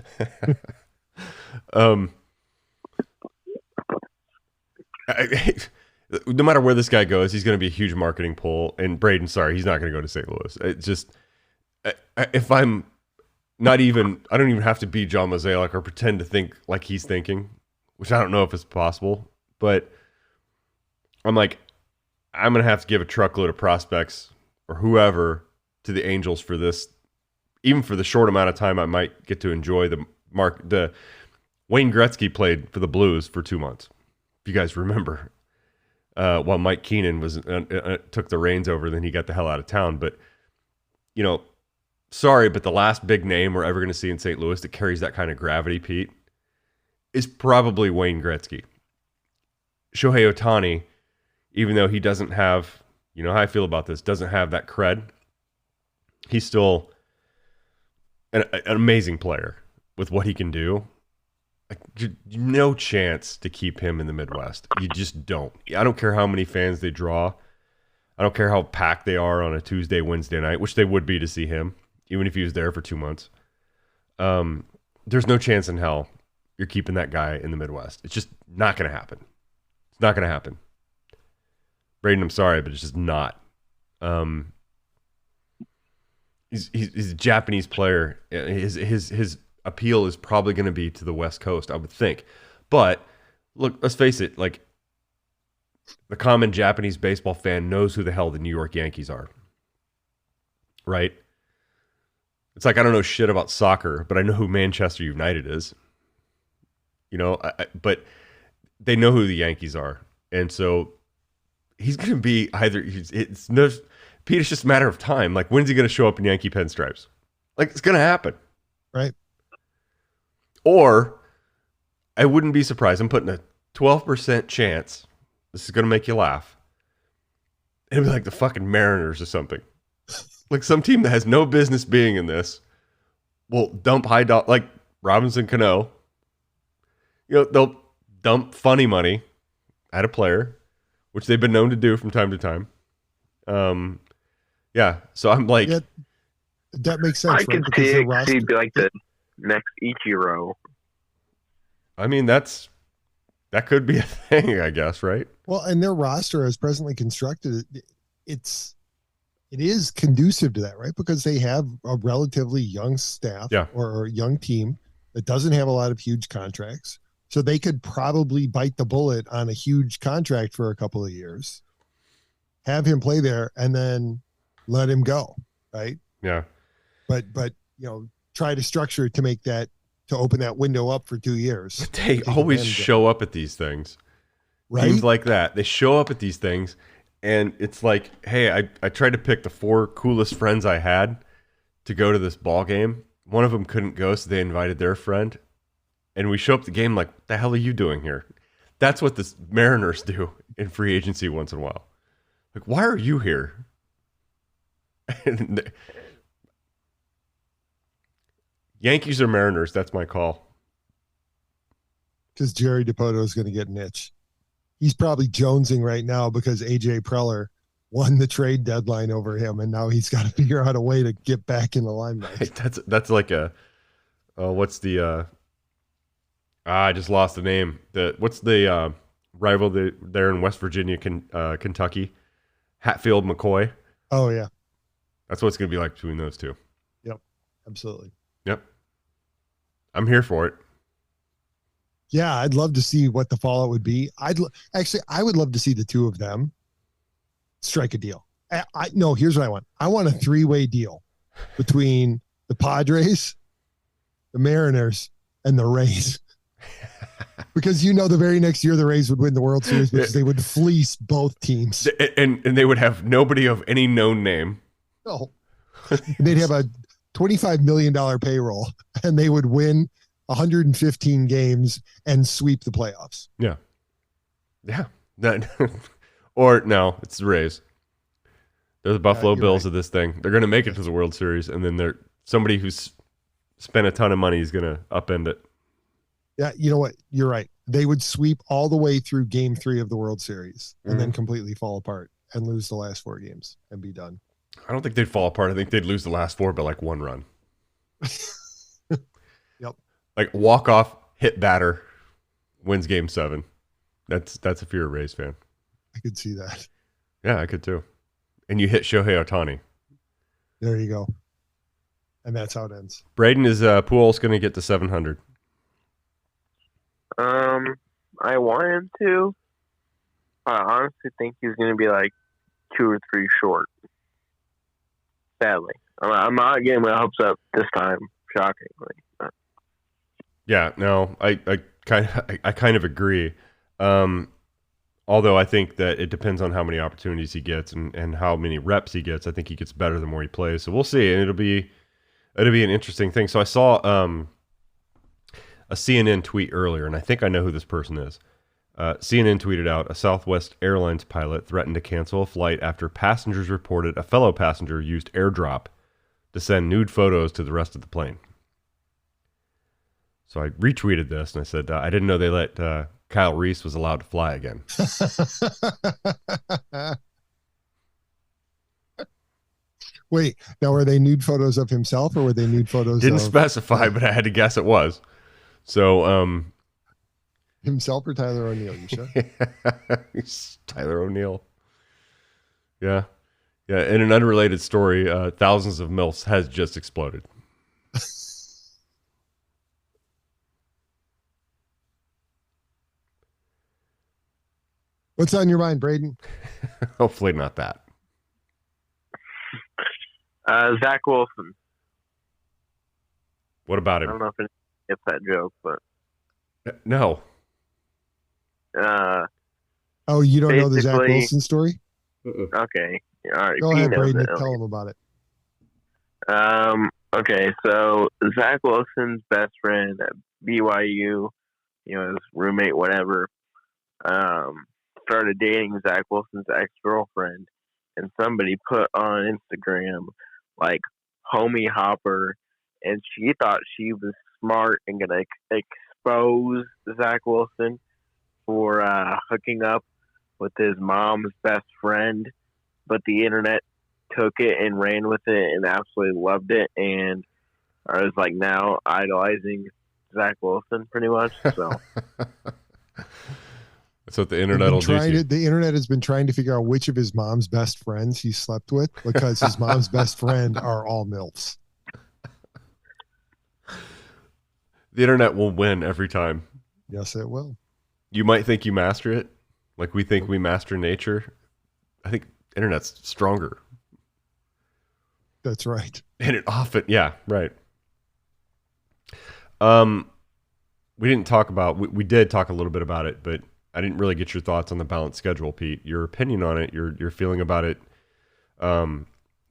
No matter where this guy goes, he's going to be a huge marketing pull. And Braden, sorry, he's not going to go to St. Louis. It just, if I'm not even, I don't even have to be John Mozeliak or pretend to think like he's thinking, which I don't know if it's possible. But I'm like, I'm going to have to give a truckload of prospects or whoever to the Angels for this, even for the short amount of time I might get to enjoy the Wayne Gretzky played for the Blues for 2 months. If you guys remember, while Mike Keenan was took the reins over, then he got the hell out of town. But, sorry, but the last big name we're ever going to see in St. Louis that carries that kind of gravity, Pete, is probably Wayne Gretzky. Shohei Ohtani, even though he doesn't have, how I feel about this, doesn't have that cred, he's still an amazing player with what he can do. Like, no chance to keep him in the Midwest. You just don't. I don't care how many fans they draw. I don't care how packed they are on a Tuesday, Wednesday night, which they would be to see him, even if he was there for 2 months. There's no chance in hell you're keeping that guy in the Midwest. It's just not going to happen. It's not going to happen. Braden, I'm sorry, but it's just not. He's a Japanese player. His appeal is probably going to be to the West Coast, I would think. But look, let's face it, like, the common Japanese baseball fan knows who the hell the New York Yankees are. Right? It's like I don't know shit about soccer, but I know who Manchester United is. You know, but they know who the Yankees are, and so he's going to be either. It's no, Pete. It's just a matter of time. Like, when's he going to show up in Yankee pinstripes? Like, it's going to happen, right? Or I wouldn't be surprised. I'm putting a 12% chance. This is going to make you laugh. It'll be like the fucking Mariners or something. Like some team that has no business being in this will dump high dollar, like Robinson Cano. You know, they'll dump funny money at a player, which they've been known to do from time to time. Yeah. So I'm like, yeah, that makes sense. I could see it be like the next Ichiro. I mean, that could be a thing, I guess, right? Well, and their roster as presently constructed, it is conducive to that, right? Because they have a relatively young staff or a young team that doesn't have a lot of huge contracts. So they could probably bite the bullet on a huge contract for a couple of years, have him play there, and then let him go, right? Yeah. But try to structure it to open that window up for 2 years. But they always show up at these things. Right? Teams like that. They show up at these things. And it's like, hey, I tried to pick the 4 coolest friends I had to go to this ball game. One of them couldn't go, so they invited their friend. And we show up at the game like, what the hell are you doing here? That's what the Mariners do in free agency once in a while. Like, why are you here? Yankees or Mariners, that's my call. Because Jerry Dipoto is going to get an itch. He's probably jonesing right now because AJ Preller won the trade deadline over him, and now he's got to figure out a way to get back in the limelight. That's like a what's the I just lost the name. What's the rival there in West Virginia, Kentucky? Hatfield McCoy. Oh yeah, that's what it's going to be like between those two. Yep, absolutely. Yep, I'm here for it. Yeah, I'd love to see what the fallout would be. I would love to see the two of them strike a deal. No, here's what I want. I want a 3-way deal between the Padres, the Mariners, and the Rays. Because the very next year the Rays would win the World Series because they would fleece both teams. And they would have nobody of any known name. No. They'd have a $25 million payroll, and they would win 115 games and sweep the playoffs. Yeah. Or no, it's the Rays. They're the Buffalo Bills of this thing. They're going to make it to the World Series, and then somebody who's spent a ton of money is going to upend it. Yeah, you know what? You're right. They would sweep all the way through Game 3 of the World Series and then completely fall apart and lose the last 4 games and be done. I don't think they'd fall apart. I think they'd lose the last 4 by like 1 run. Yep. Like walk-off hit batter wins Game 7. That's if you're a Rays fan. I could see that. Yeah, I could too. And you hit Shohei Ohtani. There you go. And that's how it ends. Braden, is Pujols going to get to 700? I want him to. I honestly think he's going to be like 2 or 3 short. Sadly, I'm not getting my hopes up this time. Shockingly. Yeah, no, I kind of agree. Although I think that it depends on how many opportunities he gets and how many reps he gets. I think he gets better the more he plays. So we'll see, and it'll be an interesting thing. So I saw a CNN tweet earlier, and I think I know who this person is. CNN tweeted out, a Southwest Airlines pilot threatened to cancel a flight after passengers reported a fellow passenger used AirDrop to send nude photos to the rest of the plane. So I retweeted this, and I said, I didn't know they let Kyle Reese was allowed to fly again. Wait, now were they nude photos of himself or were they nude photos Didn't specify, but I had to guess it was. So, himself or Tyler O'Neill, you sure? Tyler O'Neill. Yeah. Yeah. In an unrelated story, thousands of MILFs has just exploded. What's on your mind, Braden? Hopefully not that. Zach Wilson. What about I don't him? know if it gets that joke, but No. Oh, you don't know the Zach basically- Wilson story? okay. All right. Go P ahead, knows Braden. it. Tell him about it. Okay, so Zach Wilson's best friend at BYU, his roommate, whatever, started dating Zach Wilson's ex-girlfriend, and somebody put on Instagram, like, homie hopper, and she thought she was smart and going to expose Zach Wilson for hooking up with his mom's best friend, but the internet took it and ran with it and absolutely loved it, and I was like now idolizing Zach Wilson pretty much. So That's what the internet will do. The internet has been trying to figure out which of his mom's best friends he slept with, because his mom's best friend are all MILFs. The internet will win every time. Yes, it will. You might think you master it, like we think we master nature. I think internet's stronger. That's right. And it often, yeah, right. We didn't talk about, we did talk a little bit about it, but I didn't really get your thoughts on the balanced schedule, Pete. Your opinion on it, your feeling about it.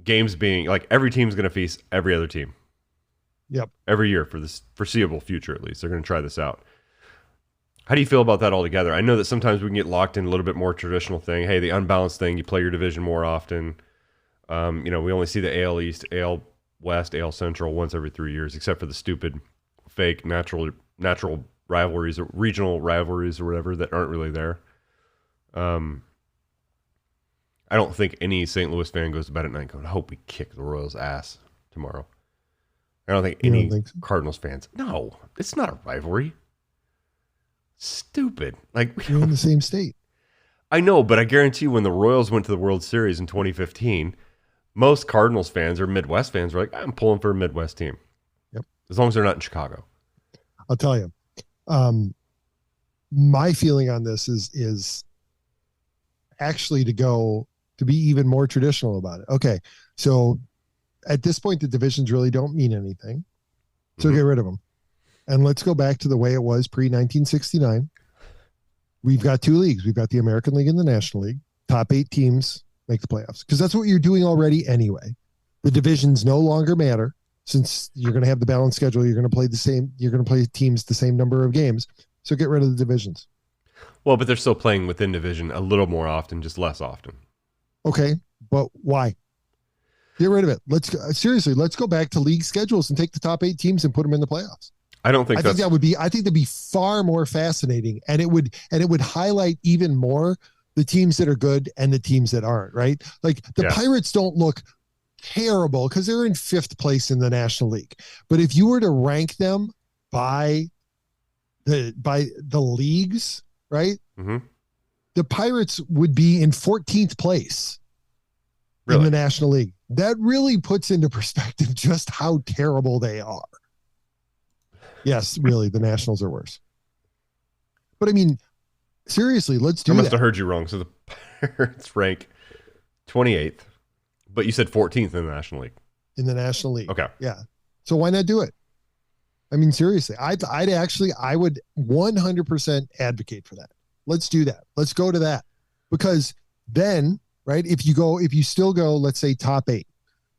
Games being, like, every team's going to face every other team. Yep. Every year for this foreseeable future, at least. They're going to try this out. How do you feel about that altogether? I know that sometimes we can get locked in a little bit more traditional thing. Hey, the unbalanced thing, you play your division more often. We only see the AL East, AL West, AL Central once every 3 years, except for the stupid, fake, natural rivalries, or regional rivalries, or whatever that aren't really there. I don't think any St. Louis fan goes to bed at night going, I hope we kick the Royals' ass tomorrow. I don't think any Cardinals fans. No, it's not a rivalry. Stupid. Like, you're in the same state. I know, but I guarantee you when the Royals went to the World Series in 2015, most Cardinals fans or Midwest fans were like, I'm pulling for a Midwest team. Yep. As long as they're not in Chicago. I'll tell you. My feeling on this is actually to be even more traditional about it. Okay. So at this point, the divisions really don't mean anything. So get rid of them. And let's go back to the way it was pre-1969. We've got two leagues. We've got the American League and the National League. Top 8 teams make the playoffs, because that's what you're doing already anyway. The divisions no longer matter, since you're going to have the balanced schedule. You're going to play you're going to play teams the same number of games. So get rid of the divisions. Well, but they're still playing within division a little more often, just less often. Okay, but why? Get rid of it. Let's go back to league schedules and take the top 8 teams and put them in the playoffs. I think that'd be far more fascinating, and it would highlight even more the teams that are good and the teams that aren't, right? Like the Pirates don't look terrible because they're in 5th place in the National League. But if you were to rank them by the leagues, right? Mm-hmm. The Pirates would be in 14th place in the National League. That really puts into perspective just how terrible they are. Yes, really, the Nationals are worse. But I mean, seriously, let's do that. I must have heard you wrong. So the Pirates rank 28th, but you said 14th in the National League. In the National League. Okay. Yeah. So why not do it? I mean, seriously, I would 100% advocate for that. Let's do that. Let's go to that. Because then, right, if you still go, let's say top 8.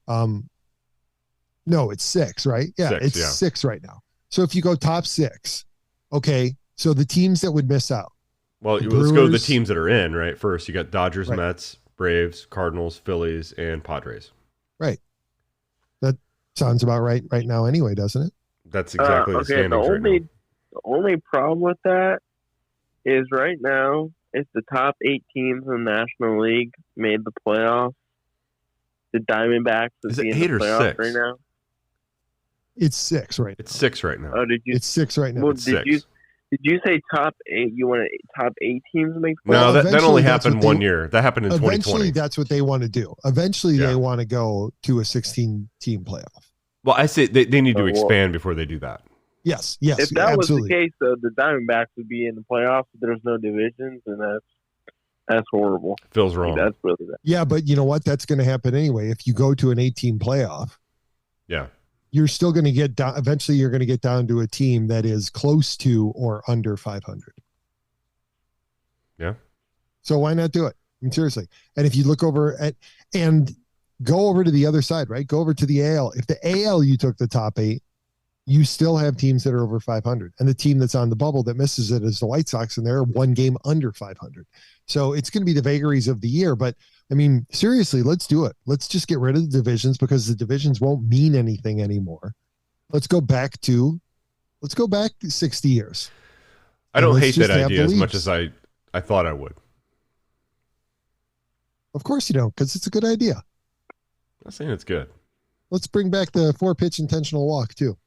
No, it's 6, right? Yeah, it's 6 right now. So if you go top 6, okay, so the teams that would miss out. Well, let's go to the teams that are in, right? First, you got Dodgers, Mets, Braves, Cardinals, Phillies, and Padres. Right. That sounds about right now anyway, doesn't it? That's exactly the standings right now. The only problem with that is right now, if the top 8 teams in the National League made the playoffs, the Diamondbacks would be in the playoffs right now. It's 6 right now. It's 6 right now. Oh, It's 6 right now. Well, it's did 6. you say top 8? You want top 8 teams to make the playoffs? No, that only happened one year. That happened in 2020. Eventually, that's what they want to do. Eventually, they want to go to a 16-team playoff. Well, I say they need to expand before they do that. Yes, If that absolutely. was the case, though, the Diamondbacks would be in the playoffs. There's no divisions, and that's horrible. Feels wrong. That's really bad. Yeah, but you know what? That's going to happen anyway. If you go to an 18 playoff, yeah, you're still going to get down. Eventually, you're going to get down to a team that is close to or under 500. Yeah. So why not do it? I mean, seriously. And if you look over at and go over to the other side, right? Go over to the AL. If the AL you took the top 8, you still have teams that are over 500. And the team that's on the bubble that misses it is the White Sox, and they're one game under 500. So it's going to be the vagaries of the year. But I mean, seriously, let's do it. Let's just get rid of the divisions because the divisions won't mean anything anymore. Let's go back 60 years. I don't hate that idea as much as I thought I would. Of course you don't, because it's a good idea. I'm not saying it's good. Let's bring back the 4-pitch intentional walk too.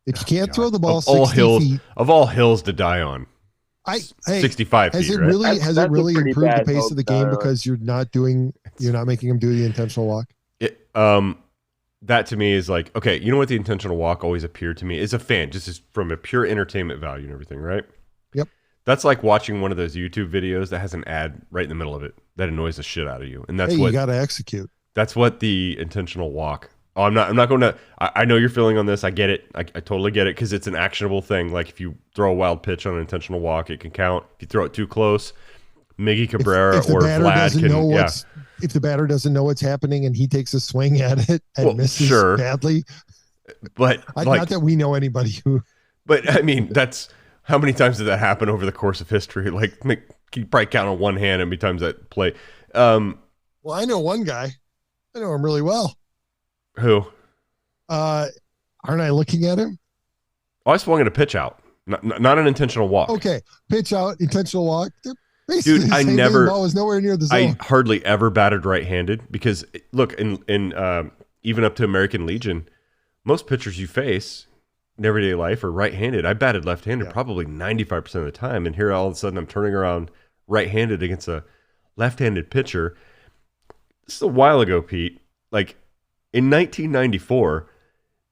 If you can't throw the ball of all 60 hills, feet, of all hills to die on, 65 has feet, it right? really has it really improved the bad pace hope of the game to because you're not making them do the intentional walk? That to me is like, okay, you know what the intentional walk always appeared to me as a fan, just as from a pure entertainment value and everything, right? Yep. That's like watching one of those YouTube videos that has an ad right in the middle of it that annoys the shit out of you, and that's Hey, what you got to execute. That's what the intentional walk. Oh, I'm not going to. I know your feeling on this. I get it. I totally get it because it's an actionable thing. Like if you throw a wild pitch on an intentional walk, it can count. If you throw it too close, Miggy Cabrera if or Vlad can. If the batter doesn't know what's happening and he takes a swing at it and misses badly, but not that we know anybody who. But I mean, that's how many times did that happen over the course of history? Like you probably count on one hand how many times that play. Well, I know one guy. I know him really well. Who? Aren't I looking at him? Oh, I swung at a pitch out, not an intentional walk. Okay, pitch out, intentional walk. Dude, I never. Ball was nowhere near the zone. I hardly ever batted right-handed because look, in even up to American Legion, most pitchers you face in everyday life are right-handed. I batted left-handed probably 95% of the time, and here all of a sudden I'm turning around right-handed against a left-handed pitcher. This is a while ago, Pete. Like in 1994,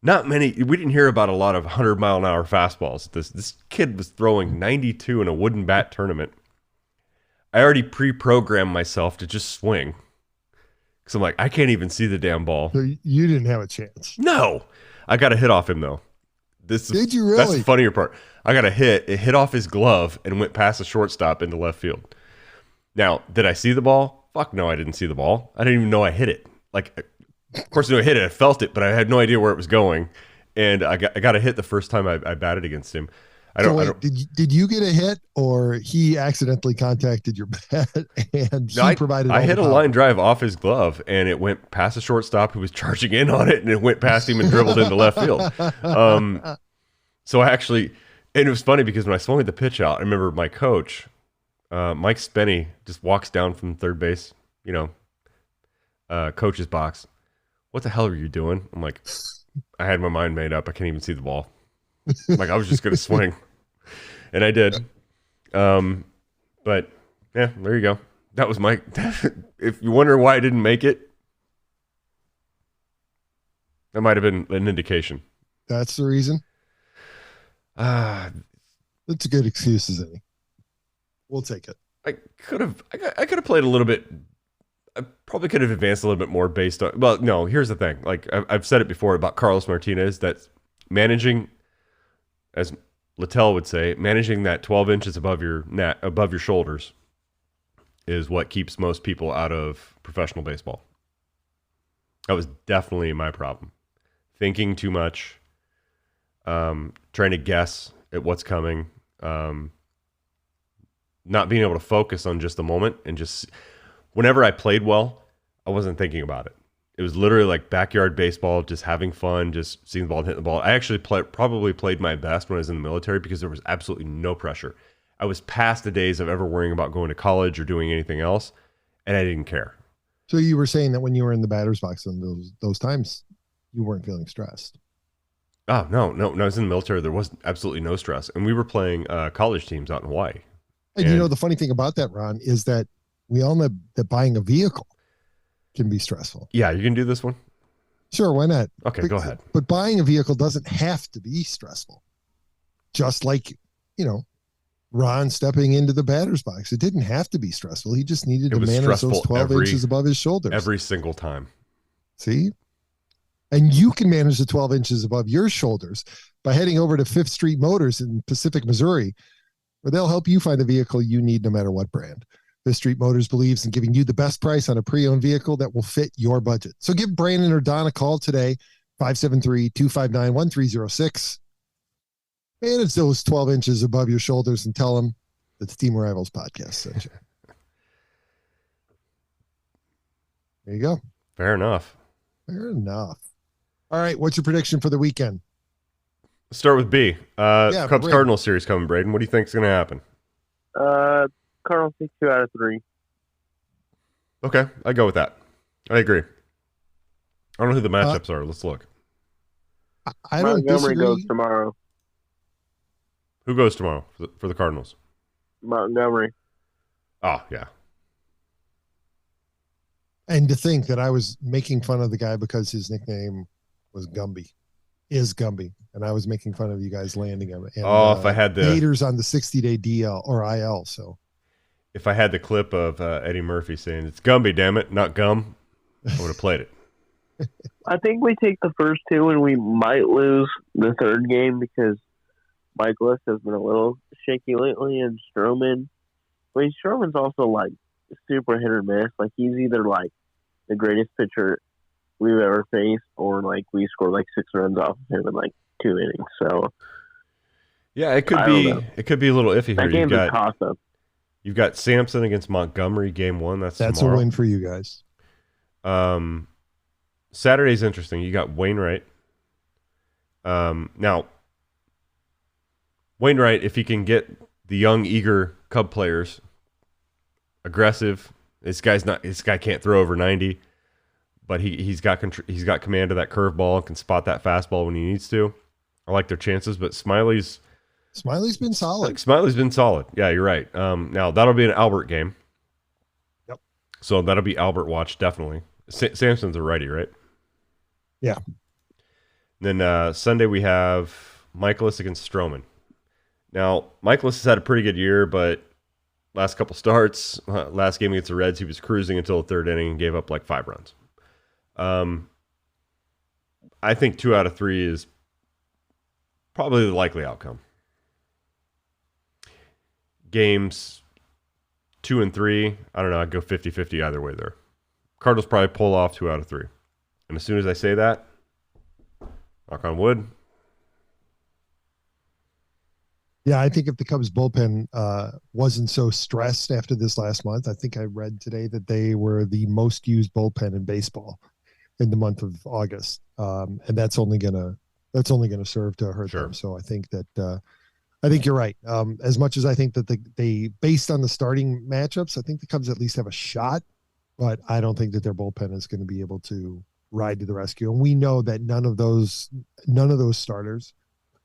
we didn't hear about a lot of 100-mile-an-hour fastballs. This kid was throwing 92 in a wooden bat tournament. I already pre-programmed myself to just swing. Because I'm like, I can't even see the damn ball. So you didn't have a chance. No. I got a hit off him, though. Did you really? That's the funnier part. I got a hit. It hit off his glove and went past the shortstop into left field. Now, did I see the ball? Fuck no, I didn't see the ball. I didn't even know I hit it. Like, of course, I knew I hit it. I felt it, but I had no idea where it was going. And I got a hit the first time I batted against him. Did you get a hit, or he accidentally contacted your bat and provided? I hit a line drive off his glove, and it went past the shortstop who was charging in on it, and it went past him and dribbled into left field. So I actually, and it was funny because when I swung at the pitch out, I remember my coach, Mike Spenny, just walks down from third base, coach's box. What the hell are you doing? I'm like, I had my mind made up. I can't even see the ball. Like I was just going to swing, and I did. But yeah, there you go. That was my, if you wonder why I didn't make it, that might've been an indication. That's the reason. That's a good excuse, isn't it? We'll take it. I could have played a little bit. I probably could have advanced a little bit more based on, well, no, here's the thing. Like I've said it before about Carlos Martinez, that managing, as Littell would say, managing that 12 inches above your shoulders is what keeps most people out of professional baseball. That was definitely my problem. Thinking too much, trying to guess at what's coming, not being able to focus on just the moment, and just whenever I played well, I wasn't thinking about it. It was literally like backyard baseball, just having fun, just seeing the ball and hitting the ball. I actually probably played my best when I was in the military because there was absolutely no pressure. I was past the days of ever worrying about going to college or doing anything else, and I didn't care. So you were saying that when you were in the batter's box in those times, you weren't feeling stressed? Oh, no. When I was in the military, there was absolutely no stress. And we were playing college teams out in Hawaii. And the funny thing about that, Ron, is that we all know that buying a vehicle can be stressful. Yeah, you can do this one? Sure, why not? Okay, go ahead. But buying a vehicle doesn't have to be stressful. Just like, Ron stepping into the batter's box. It didn't have to be stressful. He just needed to manage those 12 inches above his shoulders. Every single time. See? And you can manage the 12 inches above your shoulders by heading over to 5th Street Motors in Pacific, Missouri, where they'll help you find a vehicle you need no matter what brand. 5th Street Motors believes in giving you the best price on a pre-owned vehicle that will fit your budget. So give Brandon or Don a call today, 573-259-1306. Manage those 12 inches above your shoulders and tell them that the Team of Rivals podcast sent you. There you go. Fair enough. Fair enough. All right, what's your prediction for the weekend? Let's start with B. Cubs Braden. Cardinals series coming, Braden. What do you think is going to happen? Cardinals take 2 out of 3. Okay, I go with that. I agree. I don't know who the matchups are. Let's look. I don't Montgomery disagree. goes tomorrow. Who goes tomorrow for the Cardinals? Montgomery. Oh, yeah. And to think that I was making fun of the guy because his nickname was Gumby, and I was making fun of you guys landing him. And, if I had the haters on the 60-day DL or IL, so if I had the clip of Eddie Murphy saying it's Gumby, damn it, not gum, I would have played it. I think we take the first 2 and we might lose the 3rd game because Michaelis has been a little shaky lately, and Stroman. But Stroman's also like super hit or miss. Like he's either like the greatest pitcher we've ever faced, or like we scored like 6 runs off of him in like 2 innings. So yeah, it could be a little iffy that here. game's a toss-up. You've got Sampson against Montgomery, game 1. That's tomorrow. A win for you guys. Saturday's interesting. You got Wainwright. Now, Wainwright, if he can get the young, eager Cub players aggressive, this guy can't throw over 90, but he's got command of that curveball and can spot that fastball when he needs to. I like their chances, but Smiley's been solid. Smiley's been solid. Yeah, you're right. Now that'll be an Albert game. Yep. So that'll be Albert watch definitely. Samson's a righty, right? Yeah. Then Sunday we have Michaelis against Stroman. Now Michaelis has had a pretty good year, but last couple starts, last game against the Reds, he was cruising until the 3rd inning and gave up like 5 runs. I think 2 out of 3 is probably the likely outcome. Games 2 and 3, I don't know, I'd go 50-50 either way there. Cardinals probably pull off 2 out of 3. And as soon as I say that, knock on wood. Yeah, I think if the Cubs bullpen wasn't so stressed after this last month, I think I read today that they were the most used bullpen in baseball in the month of August, and that's only gonna serve to hurt them. So I think that I think you're right. As much as I think that they based on the starting matchups, I think the Cubs at least have a shot, but I don't think that their bullpen is going to be able to ride to the rescue. And we know that none of those starters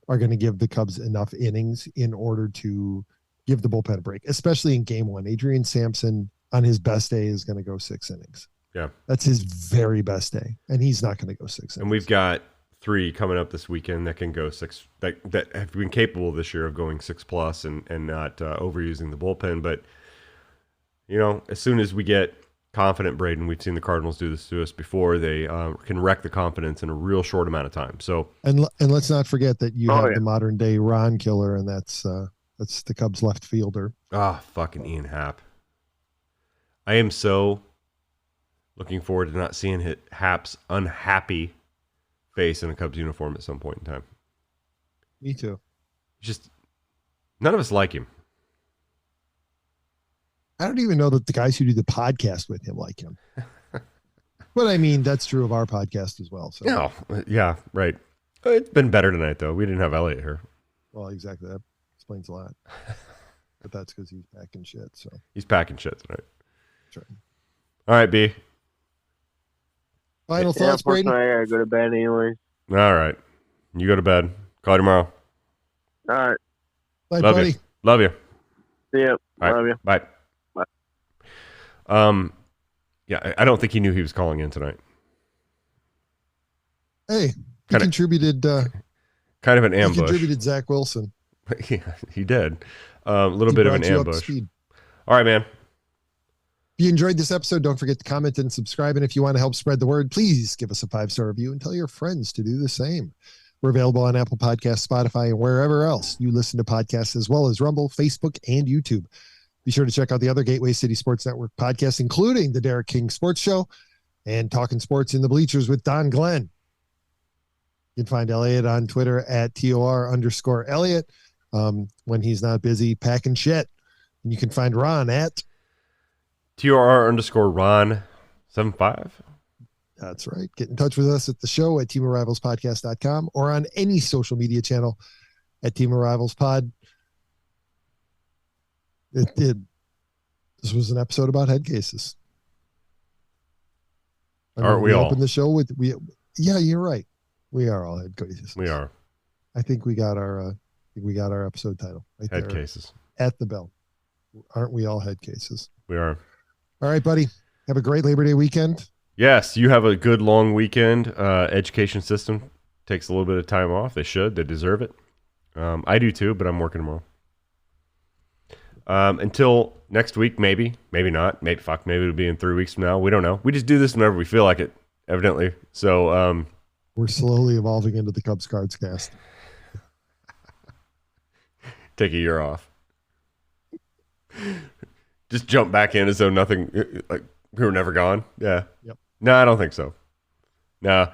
are going to give the Cubs enough innings in order to give the bullpen a break, especially in game 1. Adrian Sampson on his best day is going to go 6 innings. Yeah. That's his very best day. And he's not going to go 6 innings. And we've got 3 coming up this weekend that can go 6, that have been capable this year of going 6+ and not overusing the bullpen. But, as soon as we get confident, Braden, we've seen the Cardinals do this to us before. They can wreck the confidence in a real short amount of time. So, and let's not forget that you have the modern day Ron killer, and that's the Cubs left fielder. Fucking Ian Happ. I am so looking forward to not seeing Happ's unhappy face in a Cubs uniform at some point in time. Me too. Just none of us like him. I don't even know that the guys who do the podcast with him like him. But I mean, that's true of our podcast as well. So no, yeah, right. It's been better tonight though. We didn't have Elliott here. Well, exactly. That explains a lot. But that's because he's packing shit. So he's packing shit tonight. That's right. All right, B. Final thoughts, Braden? I gotta go to bed anyway. All right. You go to bed. Call you tomorrow. All right. Bye, Love buddy. you. Love you. See ya. All right. Love you. Bye. Yeah, I don't think he knew he was calling in tonight. He contributed. Kind of an ambush. He contributed Zach Wilson. Yeah, he did. A little bit of an ambush. All right, man. If you enjoyed this episode, don't forget to comment and subscribe. And if you want to help spread the word, please give us a 5-star review and tell your friends to do the same. We're available on Apple Podcasts, Spotify, and wherever else you listen to podcasts, as well as Rumble, Facebook, and YouTube. Be sure to check out the other Gateway City Sports Network podcasts, including the Derek King Sports Show and Talking Sports in the Bleachers with Don Glenn. You can find Elliott on Twitter at @TOR_Elliott when he's not busy packing shit. And you can find Ron at TOR_Ron75. That's right. Get in touch with us at the show at teamofrivalspodcast.com or on any social media channel at Team of Rivals Pod. It did. This was an episode about head cases. Aren't we all? Open the show with yeah, you're right. We are all head cases. We are. I think we got our episode title right Head there cases. at the bell. Aren't we all head cases? We are. All right, buddy. Have a great Labor Day weekend. Yes, you have a good long weekend. Education system takes a little bit of time off. They should. They deserve it. I do too, but I'm working tomorrow. Until next week, maybe not. Maybe it'll be in 3 weeks from now. We don't know. We just do this whenever we feel like it, evidently. So we're slowly evolving into the Cubs Cards cast. Take a year off. Just jump back in as though nothing, like we were never gone. Yeah. Yep. No, I don't think so. No.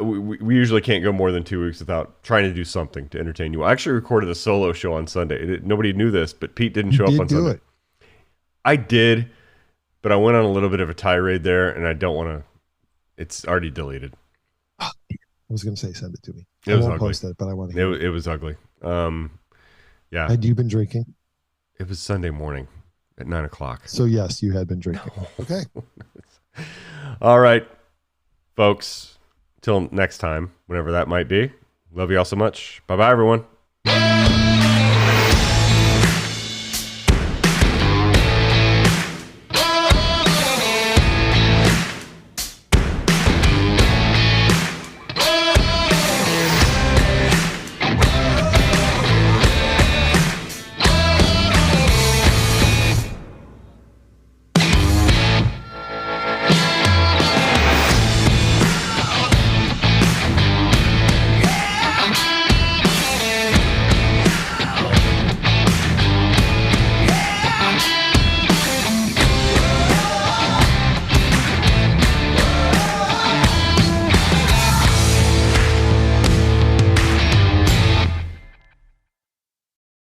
We usually can't go more than 2 weeks without trying to do something to entertain you. I actually recorded a solo show on Sunday. Nobody knew this, but Pete didn't show up on Sunday. I did, but I went on a little bit of a tirade there, and I don't want to. It's already deleted. I was going to say send it to me. It was won't ugly. post it, but I want to hear It was ugly. Yeah. Had you been drinking? It was Sunday morning at 9:00. So yes, you had been drinking. Okay. All right, folks. Till next time, whenever that might be. Love you all so much. Bye-bye, everyone.